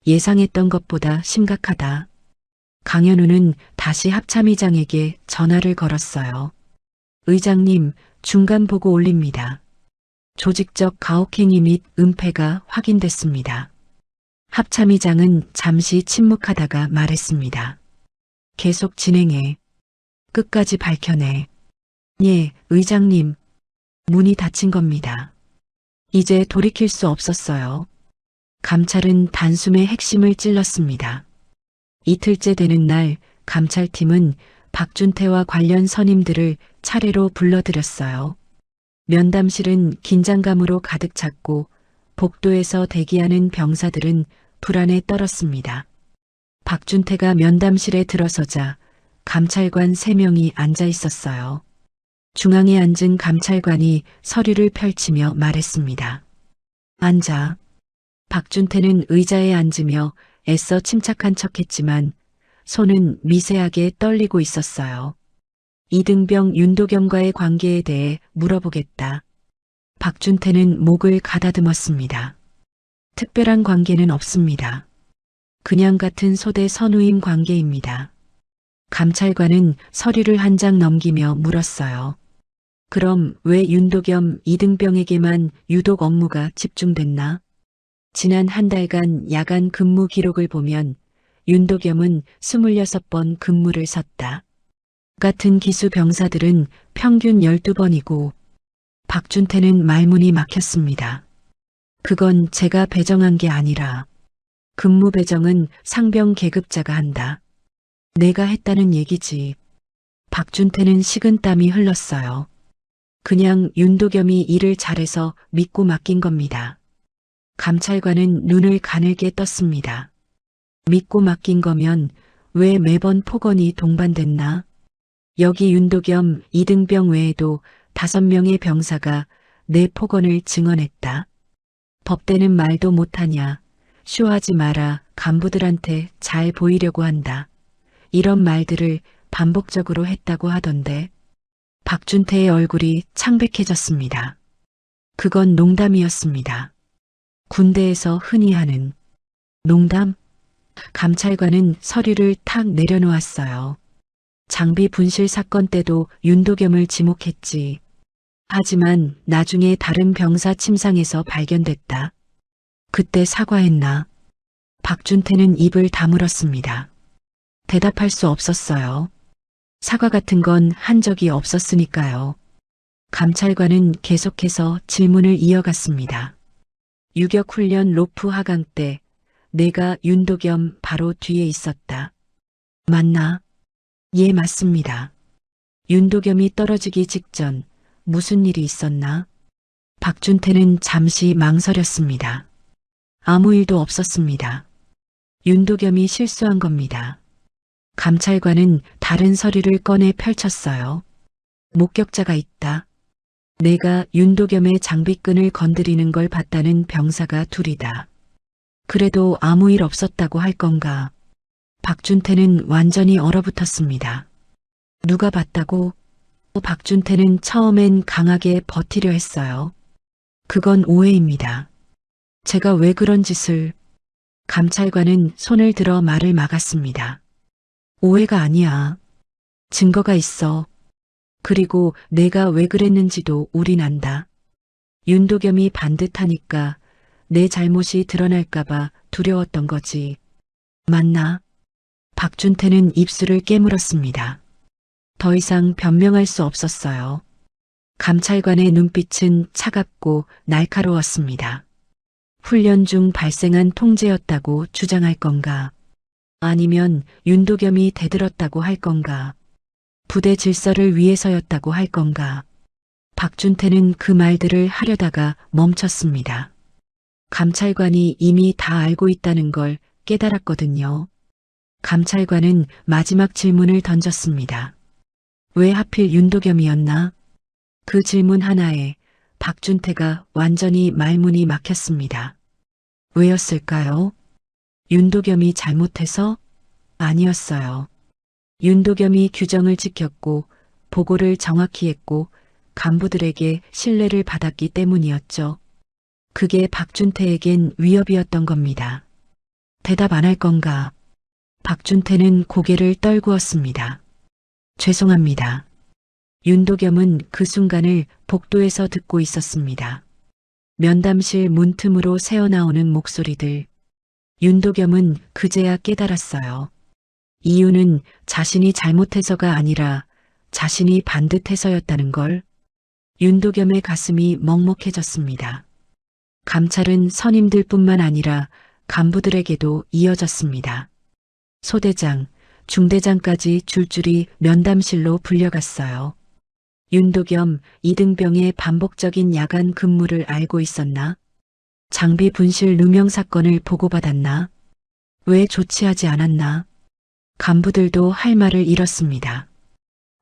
예상했던 것보다 심각하다. 강현우는 다시 합참의장에게 전화를 걸었어요. 의장님, 중간 보고 올립니다. 조직적 가혹행위 및 은폐가 확인됐습니다. 합참의장은 잠시 침묵하다가 말했습니다. 계속 진행해. 끝까지 밝혀내. 예, 의장님. 문이 닫힌 겁니다. 이제 돌이킬 수 없었어요. 감찰은 단숨에 핵심을 찔렀습니다. 이틀째 되는 날 감찰팀은 박준태와 관련 선임들을 차례로 불러들였어요. 면담실은 긴장감으로 가득 찼고 복도에서 대기하는 병사들은 불안에 떨었습니다. 박준태가 면담실에 들어서자 감찰관 3명이 앉아 있었어요. 중앙에 앉은 감찰관이 서류를 펼치며 말했습니다. 앉아. 박준태는 의자에 앉으며 애써 침착한 척했지만 손은 미세하게 떨리고 있었어요. 이등병 윤도겸과의 관계에 대해 물어보겠다. 박준태는 목을 가다듬었습니다. 특별한 관계는 없습니다. 그냥 같은 소대 선우임 관계입니다. 감찰관은 서류를 한 장 넘기며 물었어요. 그럼 왜 윤도겸 이등병에게만 유독 업무가 집중됐나? 지난 한 달간 야간 근무 기록을 보면 윤도겸은 26번 근무를 섰다. 같은 기수 병사들은 평균 12번이고 박준태는 말문이 막혔습니다. 그건 제가 배정한 게 아니라 근무 배정은 상병 계급자가 한다. 내가 했다는 얘기지. 박준태는 식은땀이 흘렀어요. 그냥 윤도겸이 일을 잘해서 믿고 맡긴 겁니다. 감찰관은 눈을 가늘게 떴습니다. 믿고 맡긴 거면 왜 매번 폭언이 동반됐나? 여기 윤도겸 이등병 외에도 5명의 병사가 내 폭언을 증언했다. 법대는 말도 못하냐. 쇼하지 마라. 간부들한테 잘 보이려고 한다. 이런 말들을 반복적으로 했다고 하던데. 박준태의 얼굴이 창백해졌습니다. 그건 농담이었습니다. 군대에서 흔히 하는 농담? 감찰관은 서류를 탁 내려놓았어요. 장비 분실 사건 때도 윤도겸을 지목했지. 하지만 나중에 다른 병사 침상에서 발견됐다. 그때 사과했나? 박준태는 입을 다물었습니다. 대답할 수 없었어요. 사과 같은 건 한 적이 없었으니까요. 감찰관은 계속해서 질문을 이어갔습니다. 유격훈련 로프 하강 때 내가 윤도겸 바로 뒤에 있었다. 맞나? 예, 맞습니다. 윤도겸이 떨어지기 직전 무슨 일이 있었나? 박준태는 잠시 망설였습니다. 아무 일도 없었습니다. 윤도겸이 실수한 겁니다. 감찰관은 다른 서류를 꺼내 펼쳤어요. 목격자가 있다. 내가 윤도겸의 장비끈을 건드리는 걸 봤다는 병사가 둘이다. 그래도 아무 일 없었다고 할 건가? 박준태는 완전히 얼어붙었습니다. 누가 봤다고? 박준태는 처음엔 강하게 버티려 했어요. 그건 오해입니다. 제가 왜 그런 짓을... 감찰관은 손을 들어 말을 막았습니다. 오해가 아니야. 증거가 있어. 그리고 내가 왜 그랬는지도 우린 안다. 윤도겸이 반듯하니까 내 잘못이 드러날까봐 두려웠던 거지. 맞나? 박준태는 입술을 깨물었습니다. 더 이상 변명할 수 없었어요. 감찰관의 눈빛은 차갑고 날카로웠습니다. 훈련 중 발생한 통제였다고 주장할 건가? 아니면 윤도겸이 대들었다고 할 건가? 부대 질서를 위해서였다고 할 건가? 박준태는 그 말들을 하려다가 멈췄습니다. 감찰관이 이미 다 알고 있다는 걸 깨달았거든요. 감찰관은 마지막 질문을 던졌습니다. 왜 하필 윤도겸이었나? 그 질문 하나에 박준태가 완전히 말문이 막혔습니다. 왜였을까요? 윤도겸이 잘못해서? 아니었어요. 윤도겸이 규정을 지켰고 보고를 정확히 했고 간부들에게 신뢰를 받았기 때문이었죠. 그게 박준태에겐 위협이었던 겁니다. 대답 안 할 건가? 박준태는 고개를 떨구었습니다. 죄송합니다. 윤도겸은 그 순간을 복도에서 듣고 있었습니다. 면담실 문틈으로 새어나오는 목소리들. 윤도겸은 그제야 깨달았어요. 이유는 자신이 잘못해서가 아니라 자신이 반듯해서였다는 걸. 윤도겸의 가슴이 먹먹해졌습니다. 감찰은 선임들뿐만 아니라 간부들에게도 이어졌습니다. 소대장, 중대장까지 줄줄이 면담실로 불려갔어요. 윤도겸 이등병의 반복적인 야간 근무를 알고 있었나? 장비 분실 누명 사건을 보고받았나? 왜 조치하지 않았나? 간부들도 할 말을 잃었습니다.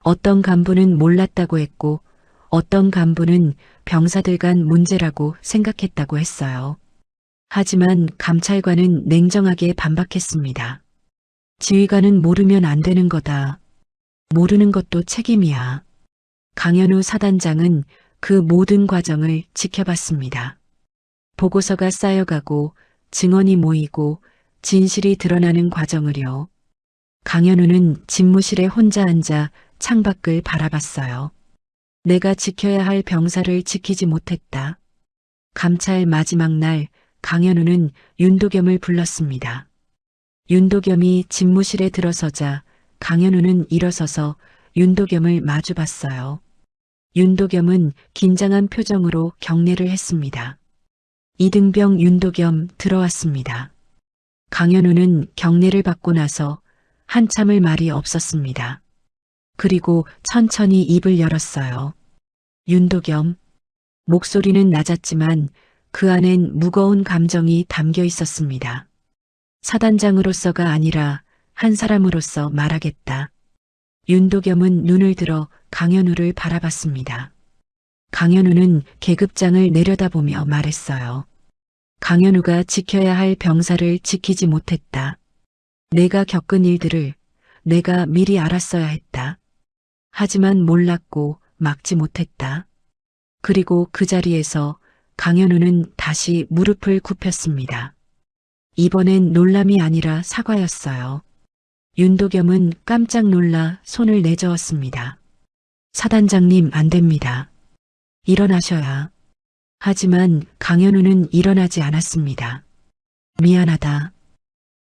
어떤 간부는 몰랐다고 했고 어떤 간부는 병사들 간 문제라고 생각했다고 했어요. 하지만 감찰관은 냉정하게 반박했습니다. 지휘관은 모르면 안 되는 거다. 모르는 것도 책임이야. 강현우 사단장은 그 모든 과정을 지켜봤습니다. 보고서가 쌓여가고 증언이 모이고 진실이 드러나는 과정을요. 강현우는 집무실에 혼자 앉아 창밖을 바라봤어요. 내가 지켜야 할 병사를 지키지 못했다. 감찰 마지막 날 강현우는 윤도겸을 불렀습니다. 윤도겸이 집무실에 들어서자 강현우는 일어서서 윤도겸을 마주봤어요. 윤도겸은 긴장한 표정으로 경례를 했습니다. 이등병 윤도겸 들어왔습니다. 강현우는 경례를 받고 나서 한참을 말이 없었습니다. 그리고 천천히 입을 열었어요. 윤도겸. 목소리는 낮았지만 그 안엔 무거운 감정이 담겨 있었습니다. 사단장으로서가 아니라 한 사람으로서 말하겠다. 윤도겸은 눈을 들어 강현우를 바라봤습니다. 강현우는 계급장을 내려다보며 말했어요. 강현우가 지켜야 할 병사를 지키지 못했다. 내가 겪은 일들을 내가 미리 알았어야 했다. 하지만 몰랐고 막지 못했다. 그리고 그 자리에서 강현우는 다시 무릎을 굽혔습니다. 이번엔 놀람이 아니라 사과였어요. 윤도겸은 깜짝 놀라 손을 내저었습니다. 사단장님 안 됩니다. 일어나셔야. 하지만 강현우는 일어나지 않았습니다. 미안하다.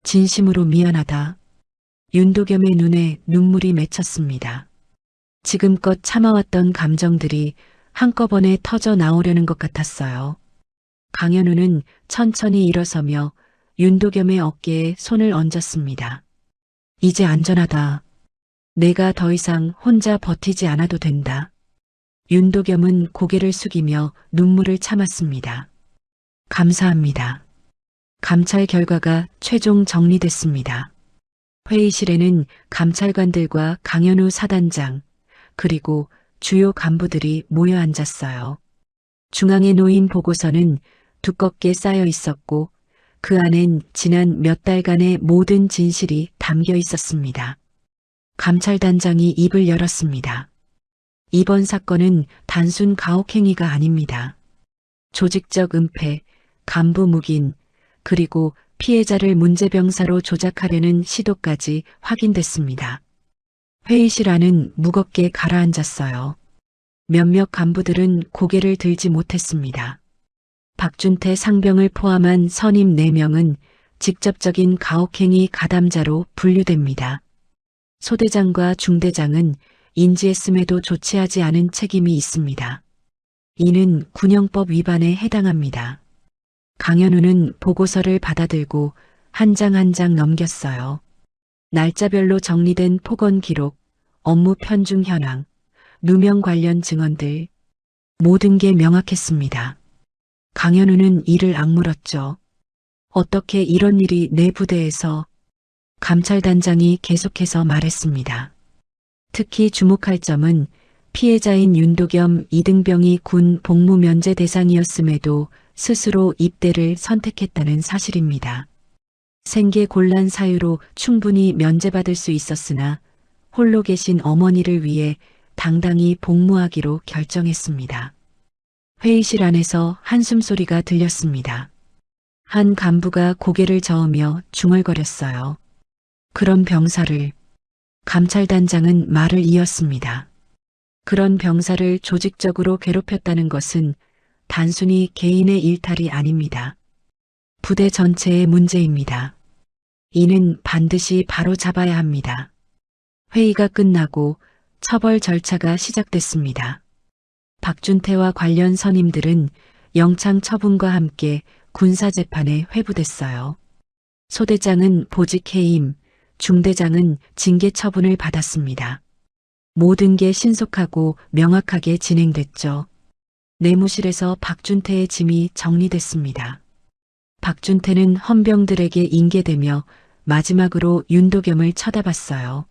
진심으로 미안하다. 윤도겸의 눈에 눈물이 맺혔습니다. 지금껏 참아왔던 감정들이 한꺼번에 터져 나오려는 것 같았어요. 강현우는 천천히 일어서며 윤도겸의 어깨에 손을 얹었습니다. 이제 안전하다. 내가 더 이상 혼자 버티지 않아도 된다. 윤도겸은 고개를 숙이며 눈물을 참았습니다. 감사합니다. 감찰 결과가 최종 정리됐습니다. 회의실에는 감찰관들과 강현우 사단장, 그리고 주요 간부들이 모여 앉았어요. 중앙에 놓인 보고서는 두껍게 쌓여 있었고 그 안엔 지난 몇 달간의 모든 진실이 담겨 있었습니다. 감찰단장이 입을 열었습니다. 이번 사건은 단순 가혹행위가 아닙니다. 조직적 은폐, 간부 묵인, 그리고 피해자를 문제병사로 조작하려는 시도까지 확인됐습니다. 회의실 안은 무겁게 가라앉았어요. 몇몇 간부들은 고개를 들지 못했습니다. 박준태 상병을 포함한 선임 4명은 직접적인 가혹행위 가담자로 분류됩니다. 소대장과 중대장은 인지했음에도 조치하지 않은 책임이 있습니다. 이는 군형법 위반에 해당합니다. 강현우는 보고서를 받아들고 한 장 한 장 넘겼어요. 날짜별로 정리된 폭언 기록, 업무 편중 현황, 누명 관련 증언들, 모든 게 명확했습니다. 강현우는 이를 악물었죠. 어떻게 이런 일이 내 부대에서? 감찰단장이 계속해서 말했습니다. 특히 주목할 점은 피해자인 윤도겸 이등병이 군 복무 면제 대상이었음에도 스스로 입대를 선택했다는 사실입니다. 생계 곤란 사유로 충분히 면제받을 수 있었으나 홀로 계신 어머니를 위해 당당히 복무하기로 결정했습니다. 회의실 안에서 한숨 소리가 들렸습니다. 한 간부가 고개를 저으며 중얼거렸어요. 그런 병사를, 감찰단장은 말을 이었습니다. 그런 병사를 조직적으로 괴롭혔다는 것은 단순히 개인의 일탈이 아닙니다. 부대 전체의 문제입니다. 이는 반드시 바로잡아야 합니다. 회의가 끝나고 처벌 절차가 시작됐습니다. 박준태와 관련 선임들은 영창 처분과 함께 군사재판에 회부됐어요. 소대장은 보직 해임, 중대장은 징계 처분을 받았습니다. 모든 게 신속하고 명확하게 진행됐죠. 내무실에서 박준태의 짐이 정리됐습니다. 박준태는 헌병들에게 인계되며 마지막으로 윤도겸을 쳐다봤어요.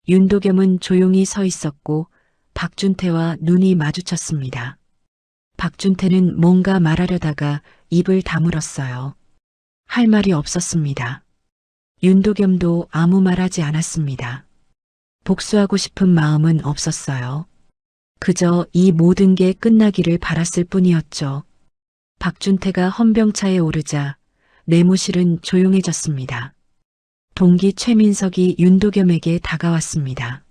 윤도겸은 조용히 서 있었고 박준태와 눈이 마주쳤습니다. 박준태는 뭔가 말하려다가 입을 다물었어요. 할 말이 없었습니다. 윤도겸도 아무 말하지 않았습니다. 복수하고 싶은 마음은 없었어요. 그저 이 모든 게 끝나기를 바랐을 뿐이었죠. 박준태가 헌병차에 오르자 내무실은 조용해졌습니다. 동기 최민석이 윤도겸에게 다가왔습니다.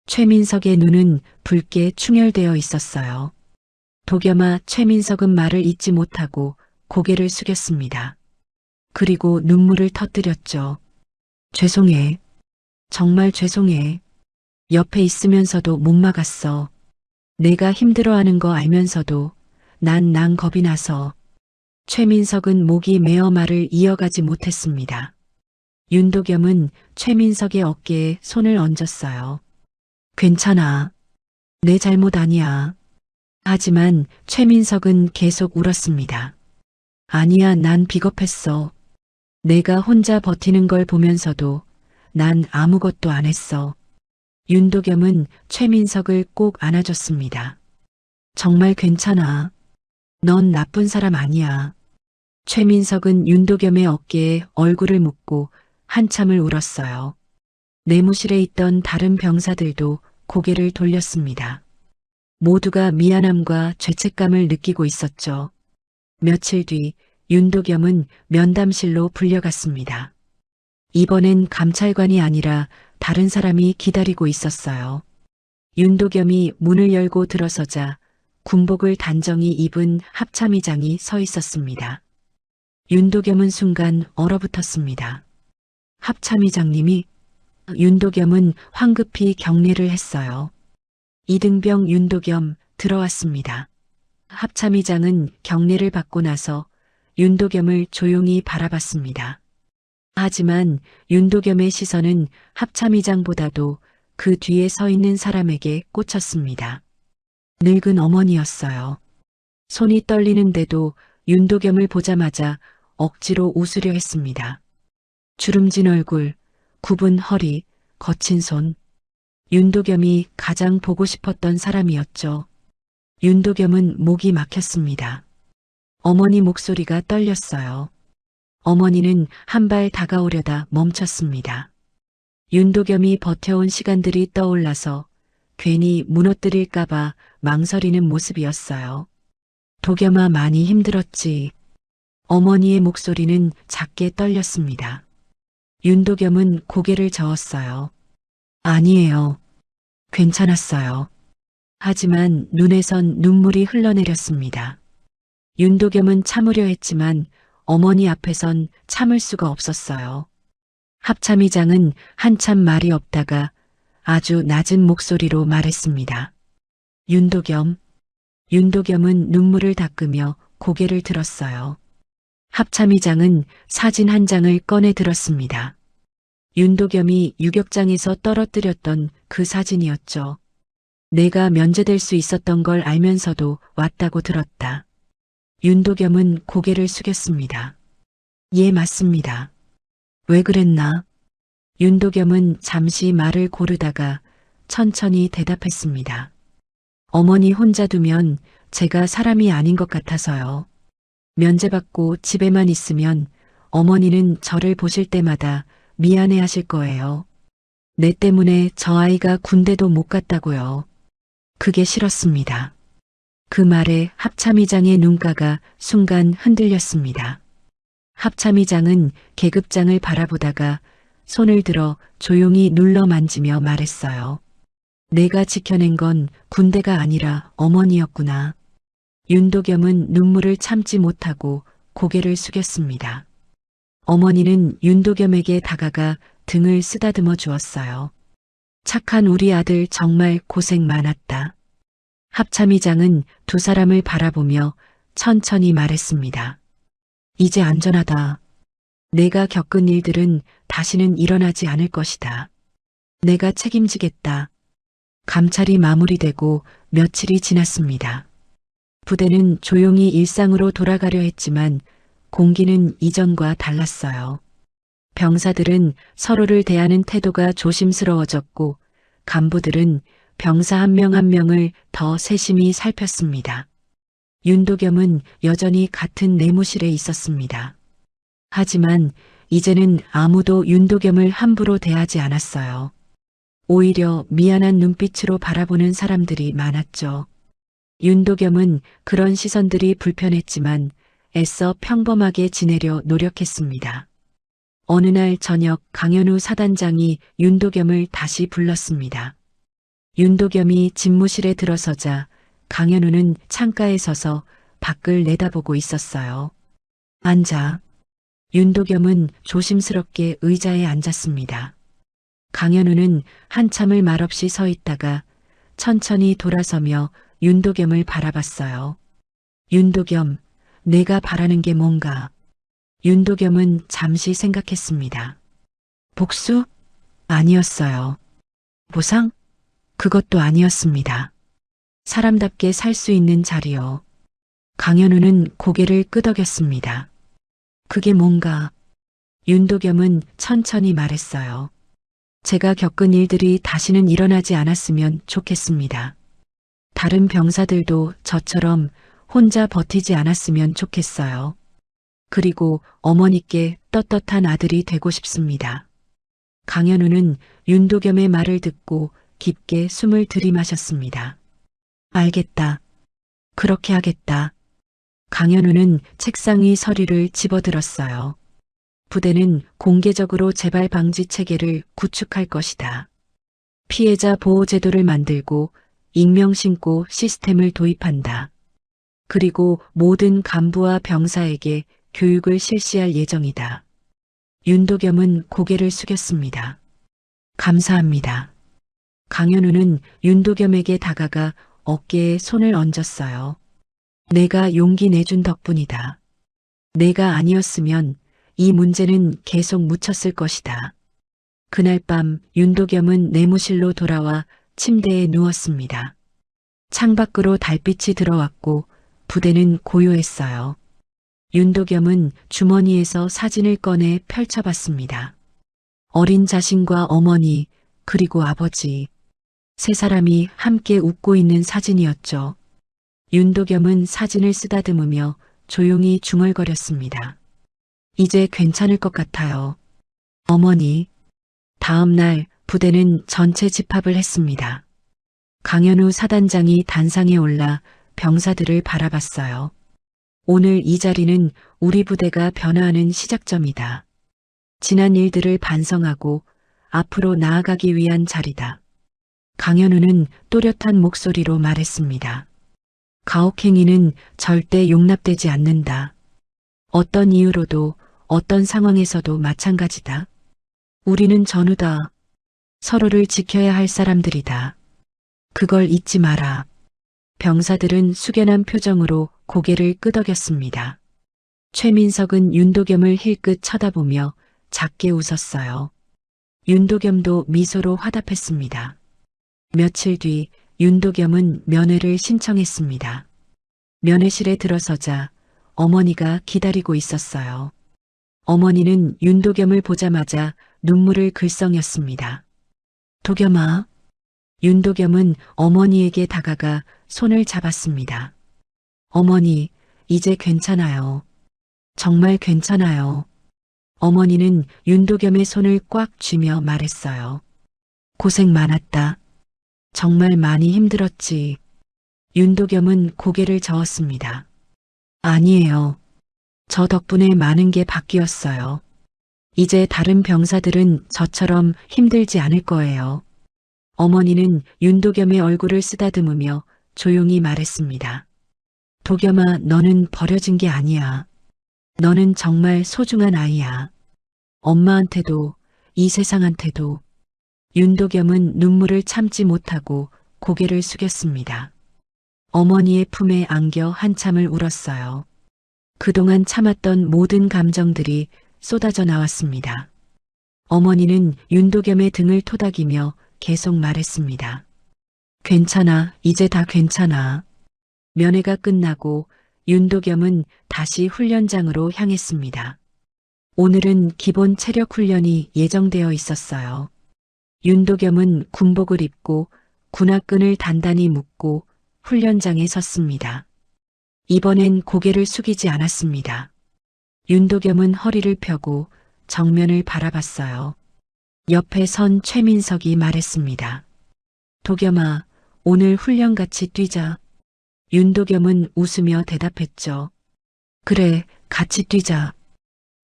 최민석의 눈은 붉게 충혈되어 있었어요. 도겸아, 최민석은 말을 잇지 못하고 고개를 숙였습니다. 그리고 눈물을 터뜨렸죠. 죄송해. 정말 죄송해. 옆에 있으면서도 못 막았어. 내가 힘들어하는 거 알면서도 난 겁이 나서. 최민석은 목이 메어 말을 이어가지 못했습니다. 윤도겸은 최민석의 어깨에 손을 얹었어요. 괜찮아. 내 잘못 아니야. 하지만 최민석은 계속 울었습니다. 아니야, 난 비겁했어. 내가 혼자 버티는 걸 보면서도 난 아무것도 안 했어. 윤도겸은 최민석을 꼭 안아줬습니다. 정말 괜찮아. 넌 나쁜 사람 아니야. 최민석은 윤도겸의 어깨에 얼굴을 묻고 한참을 울었어요. 내무실에 있던 다른 병사들도 고개를 돌렸습니다. 모두가 미안함과 죄책감을 느끼고 있었죠. 며칠 뒤 윤도겸은 면담실로 불려갔습니다. 이번엔 감찰관이 아니라 다른 사람이 기다리고 있었어요. 윤도겸이 문을 열고 들어서자 군복을 단정히 입은 합참의장이 서 있었습니다. 윤도겸은 순간 얼어붙었습니다. 합참의장님이? 윤도겸은 황급히 경례를 했어요. 이등병 윤도겸 들어왔습니다. 합참의장은 경례를 받고 나서 윤도겸을 조용히 바라봤습니다. 하지만 윤도겸의 시선은 합참의장보다도 그 뒤에 서 있는 사람에게 꽂혔습니다. 늙은 어머니였어요. 손이 떨리는데도 윤도겸을 보자마자 억지로 웃으려 했습니다. 주름진 얼굴, 굽은 허리, 거친 손. 윤도겸이 가장 보고 싶었던 사람이었죠. 윤도겸은 목이 막혔습니다. 어머니 목소리가 떨렸어요. 어머니는 한 발 다가오려다 멈췄습니다. 윤도겸이 버텨온 시간들이 떠올라서 괜히 무너뜨릴까봐 망설이는 모습이었어요. 도겸아, 많이 힘들었지. 어머니의 목소리는 작게 떨렸습니다. 윤도겸은 고개를 저었어요. 아니에요. 괜찮았어요. 하지만 눈에선 눈물이 흘러내렸습니다. 윤도겸은 참으려 했지만 어머니 앞에선 참을 수가 없었어요. 합참의장은 한참 말이 없다가 아주 낮은 목소리로 말했습니다. 윤도겸. 윤도겸은 눈물을 닦으며 고개를 들었어요. 합참의장은 사진 한 장을 꺼내 들었습니다. 윤도겸이 유격장에서 떨어뜨렸던 그 사진이었죠. 내가 면제될 수 있었던 걸 알면서도 왔다고 들었다. 윤도겸은 고개를 숙였습니다. 예, 맞습니다. 왜 그랬나? 윤도겸은 잠시 말을 고르다가 천천히 대답했습니다. 어머니 혼자 두면 제가 사람이 아닌 것 같아서요. 면제받고 집에만 있으면 어머니는 저를 보실 때마다 미안해 하실 거예요. 내 때문에 저 아이가 군대도 못 갔다고요. 그게 싫었습니다. 그 말에 합참의장의 눈가가 순간 흔들렸습니다. 합참의장은 계급장을 바라보다가 손을 들어 조용히 눌러 만지며 말했어요. 내가 지켜낸 건 군대가 아니라 어머니였구나. 윤도겸은 눈물을 참지 못하고 고개를 숙였습니다. 어머니는 윤도겸에게 다가가 등을 쓰다듬어 주었어요. 착한 우리 아들 정말 고생 많았다. 합참의장은 두 사람을 바라보며 천천히 말했습니다. 이제 안전하다. 내가 겪은 일들은 다시는 일어나지 않을 것이다. 내가 책임지겠다. 감찰이 마무리되고 며칠이 지났습니다. 부대는 조용히 일상으로 돌아가려 했지만 공기는 이전과 달랐어요. 병사들은 서로를 대하는 태도가 조심스러워졌고 간부들은 병사 한 명 한 명을 더 세심히 살폈습니다. 윤도겸은 여전히 같은 내무실에 있었습니다. 하지만 이제는 아무도 윤도겸을 함부로 대하지 않았어요. 오히려 미안한 눈빛으로 바라보는 사람들이 많았죠. 윤도겸은 그런 시선들이 불편했지만 애써 평범하게 지내려 노력했습니다. 어느 날 저녁 강현우 사단장이 윤도겸을 다시 불렀습니다. 윤도겸이 집무실에 들어서자 강현우는 창가에 서서 밖을 내다보고 있었어요. 앉아. 윤도겸은 조심스럽게 의자에 앉았습니다. 강현우는 한참을 말없이 서 있다가 천천히 돌아서며 윤도겸을 바라봤어요. 윤도겸, 내가 바라는 게 뭔가? 윤도겸은 잠시 생각했습니다. 복수? 아니었어요. 보상? 그것도 아니었습니다. 사람답게 살 수 있는 자리요. 강현우는 고개를 끄덕였습니다. 그게 뭔가? 윤도겸은 천천히 말했어요. 제가 겪은 일들이 다시는 일어나지 않았으면 좋겠습니다. 다른 병사들도 저처럼 혼자 버티지 않았으면 좋겠어요. 그리고 어머니께 떳떳한 아들이 되고 싶습니다. 강현우는 윤도겸의 말을 듣고 깊게 숨을 들이마셨습니다. 알겠다. 그렇게 하겠다. 강현우는 책상 위 서류를 집어들었어요. 부대는 공개적으로 재발 방지 체계를 구축할 것이다. 피해자 보호 제도를 만들고 익명 신고 시스템을 도입한다. 그리고 모든 간부와 병사에게 교육을 실시할 예정이다. 윤도겸은 고개를 숙였습니다. 감사합니다. 강현우는 윤도겸에게 다가가 어깨에 손을 얹었어요. 내가 용기 내준 덕분이다. 내가 아니었으면 이 문제는 계속 묻혔을 것이다. 그날 밤 윤도겸은 내무실로 돌아와 침대에 누웠습니다. 창밖으로 달빛이 들어왔고 부대는 고요했어요. 윤도겸은 주머니에서 사진을 꺼내 펼쳐봤습니다. 어린 자신과 어머니 그리고 아버지 세 사람이 함께 웃고 있는 사진이었죠. 윤도겸은 사진을 쓰다듬으며 조용히 중얼거렸습니다. 이제 괜찮을 것 같아요. 어머니. 다음 날 부대는 전체 집합을 했습니다. 강현우 사단장이 단상에 올라 병사들을 바라봤어요. 오늘 이 자리는 우리 부대가 변화하는 시작점이다. 지난 일들을 반성하고 앞으로 나아가기 위한 자리다. 강현우는 또렷한 목소리로 말했습니다. 가혹행위는 절대 용납되지 않는다. 어떤 이유로도 어떤 상황에서도 마찬가지다. 우리는 전우다. 서로를 지켜야 할 사람들이다. 그걸 잊지 마라. 병사들은 숙연한 표정으로 고개를 끄덕였습니다. 최민석은 윤도겸을 힐끗 쳐다보며 작게 웃었어요. 윤도겸도 미소로 화답했습니다. 며칠 뒤 윤도겸은 면회를 신청했습니다. 면회실에 들어서자 어머니가 기다리고 있었어요. 어머니는 윤도겸을 보자마자 눈물을 글썽였습니다. 도겸아. 윤도겸은 어머니에게 다가가 손을 잡았습니다. 어머니, 이제 괜찮아요. 정말 괜찮아요. 어머니는 윤도겸의 손을 꽉 쥐며 말했어요. 고생 많았다. 정말 많이 힘들었지. 윤도겸은 고개를 저었습니다. 아니에요. 저 덕분에 많은 게 바뀌었어요. 이제 다른 병사들은 저처럼 힘들지 않을 거예요. 어머니는 윤도겸의 얼굴을 쓰다듬으며 조용히 말했습니다. 도겸아, 너는 버려진 게 아니야. 너는 정말 소중한 아이야. 엄마한테도 이 세상한테도. 윤도겸은 눈물을 참지 못하고 고개를 숙였습니다. 어머니의 품에 안겨 한참을 울었어요. 그동안 참았던 모든 감정들이 쏟아져 나왔습니다. 어머니는 윤도겸의 등을 토닥이며 계속 말했습니다. 괜찮아, 이제 다 괜찮아. 면회가 끝나고 윤도겸은 다시 훈련장으로 향했습니다. 오늘은 기본 체력 훈련이 예정되어 있었어요. 윤도겸은 군복을 입고 군화끈을 단단히 묶고 훈련장에 섰습니다. 이번엔 고개를 숙이지 않았습니다. 윤도겸은 허리를 펴고 정면을 바라봤어요. 옆에 선 최민석이 말했습니다. 도겸아, 오늘 훈련 같이 뛰자. 윤도겸은 웃으며 대답했죠. 그래, 같이 뛰자.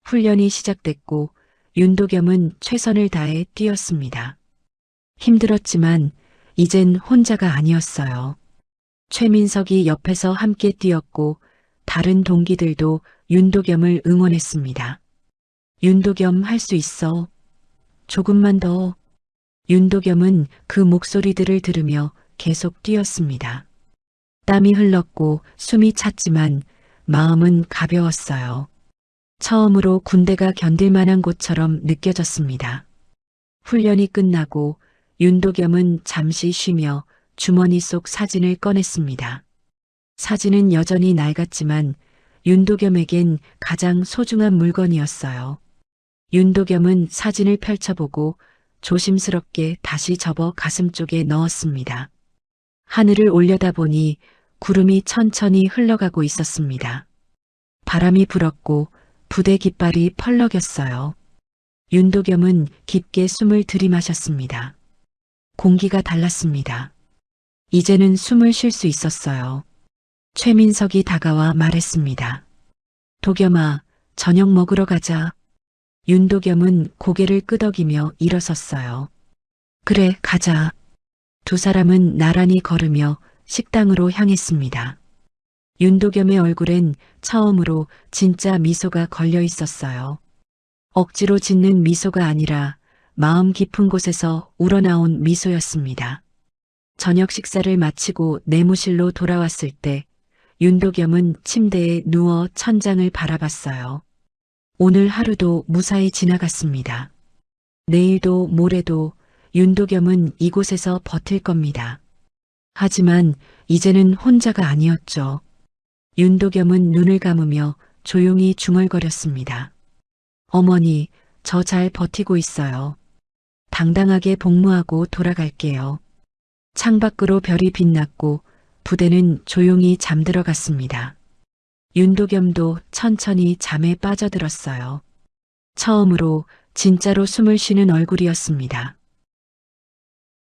훈련이 시작됐고 윤도겸은 최선을 다해 뛰었습니다. 힘들었지만 이젠 혼자가 아니었어요. 최민석이 옆에서 함께 뛰었고 다른 동기들도 윤도겸을 응원했습니다. 윤도겸 할 수 있어. 조금만 더. 윤도겸은 그 목소리들을 들으며 계속 뛰었습니다. 땀이 흘렀고 숨이 찼지만 마음은 가벼웠어요. 처음으로 군대가 견딜 만한 곳처럼 느껴졌습니다. 훈련이 끝나고 윤도겸은 잠시 쉬며 주머니 속 사진을 꺼냈습니다. 사진은 여전히 낡았지만 윤도겸에겐 가장 소중한 물건이었어요. 윤도겸은 사진을 펼쳐보고 조심스럽게 다시 접어 가슴 쪽에 넣었습니다. 하늘을 올려다보니 구름이 천천히 흘러가고 있었습니다. 바람이 불었고 부대 깃발이 펄럭였어요. 윤도겸은 깊게 숨을 들이마셨습니다. 공기가 달랐습니다. 이제는 숨을 쉴 수 있었어요. 최민석이 다가와 말했습니다. 도겸아, 저녁 먹으러 가자. 윤도겸은 고개를 끄덕이며 일어섰어요. 그래, 가자. 두 사람은 나란히 걸으며 식당으로 향했습니다. 윤도겸의 얼굴엔 처음으로 진짜 미소가 걸려 있었어요. 억지로 짓는 미소가 아니라 마음 깊은 곳에서 우러나온 미소였습니다. 저녁 식사를 마치고 내무실로 돌아왔을 때 윤도겸은 침대에 누워 천장을 바라봤어요. 오늘 하루도 무사히 지나갔습니다. 내일도 모레도 윤도겸은 이곳에서 버틸 겁니다. 하지만 이제는 혼자가 아니었죠. 윤도겸은 눈을 감으며 조용히 중얼거렸습니다. 어머니, 저 잘 버티고 있어요. 당당하게 복무하고 돌아갈게요. 창밖으로 별이 빛났고 부대는 조용히 잠들어갔습니다. 윤도겸도 천천히 잠에 빠져들었어요. 처음으로 진짜로 숨을 쉬는 얼굴이었습니다.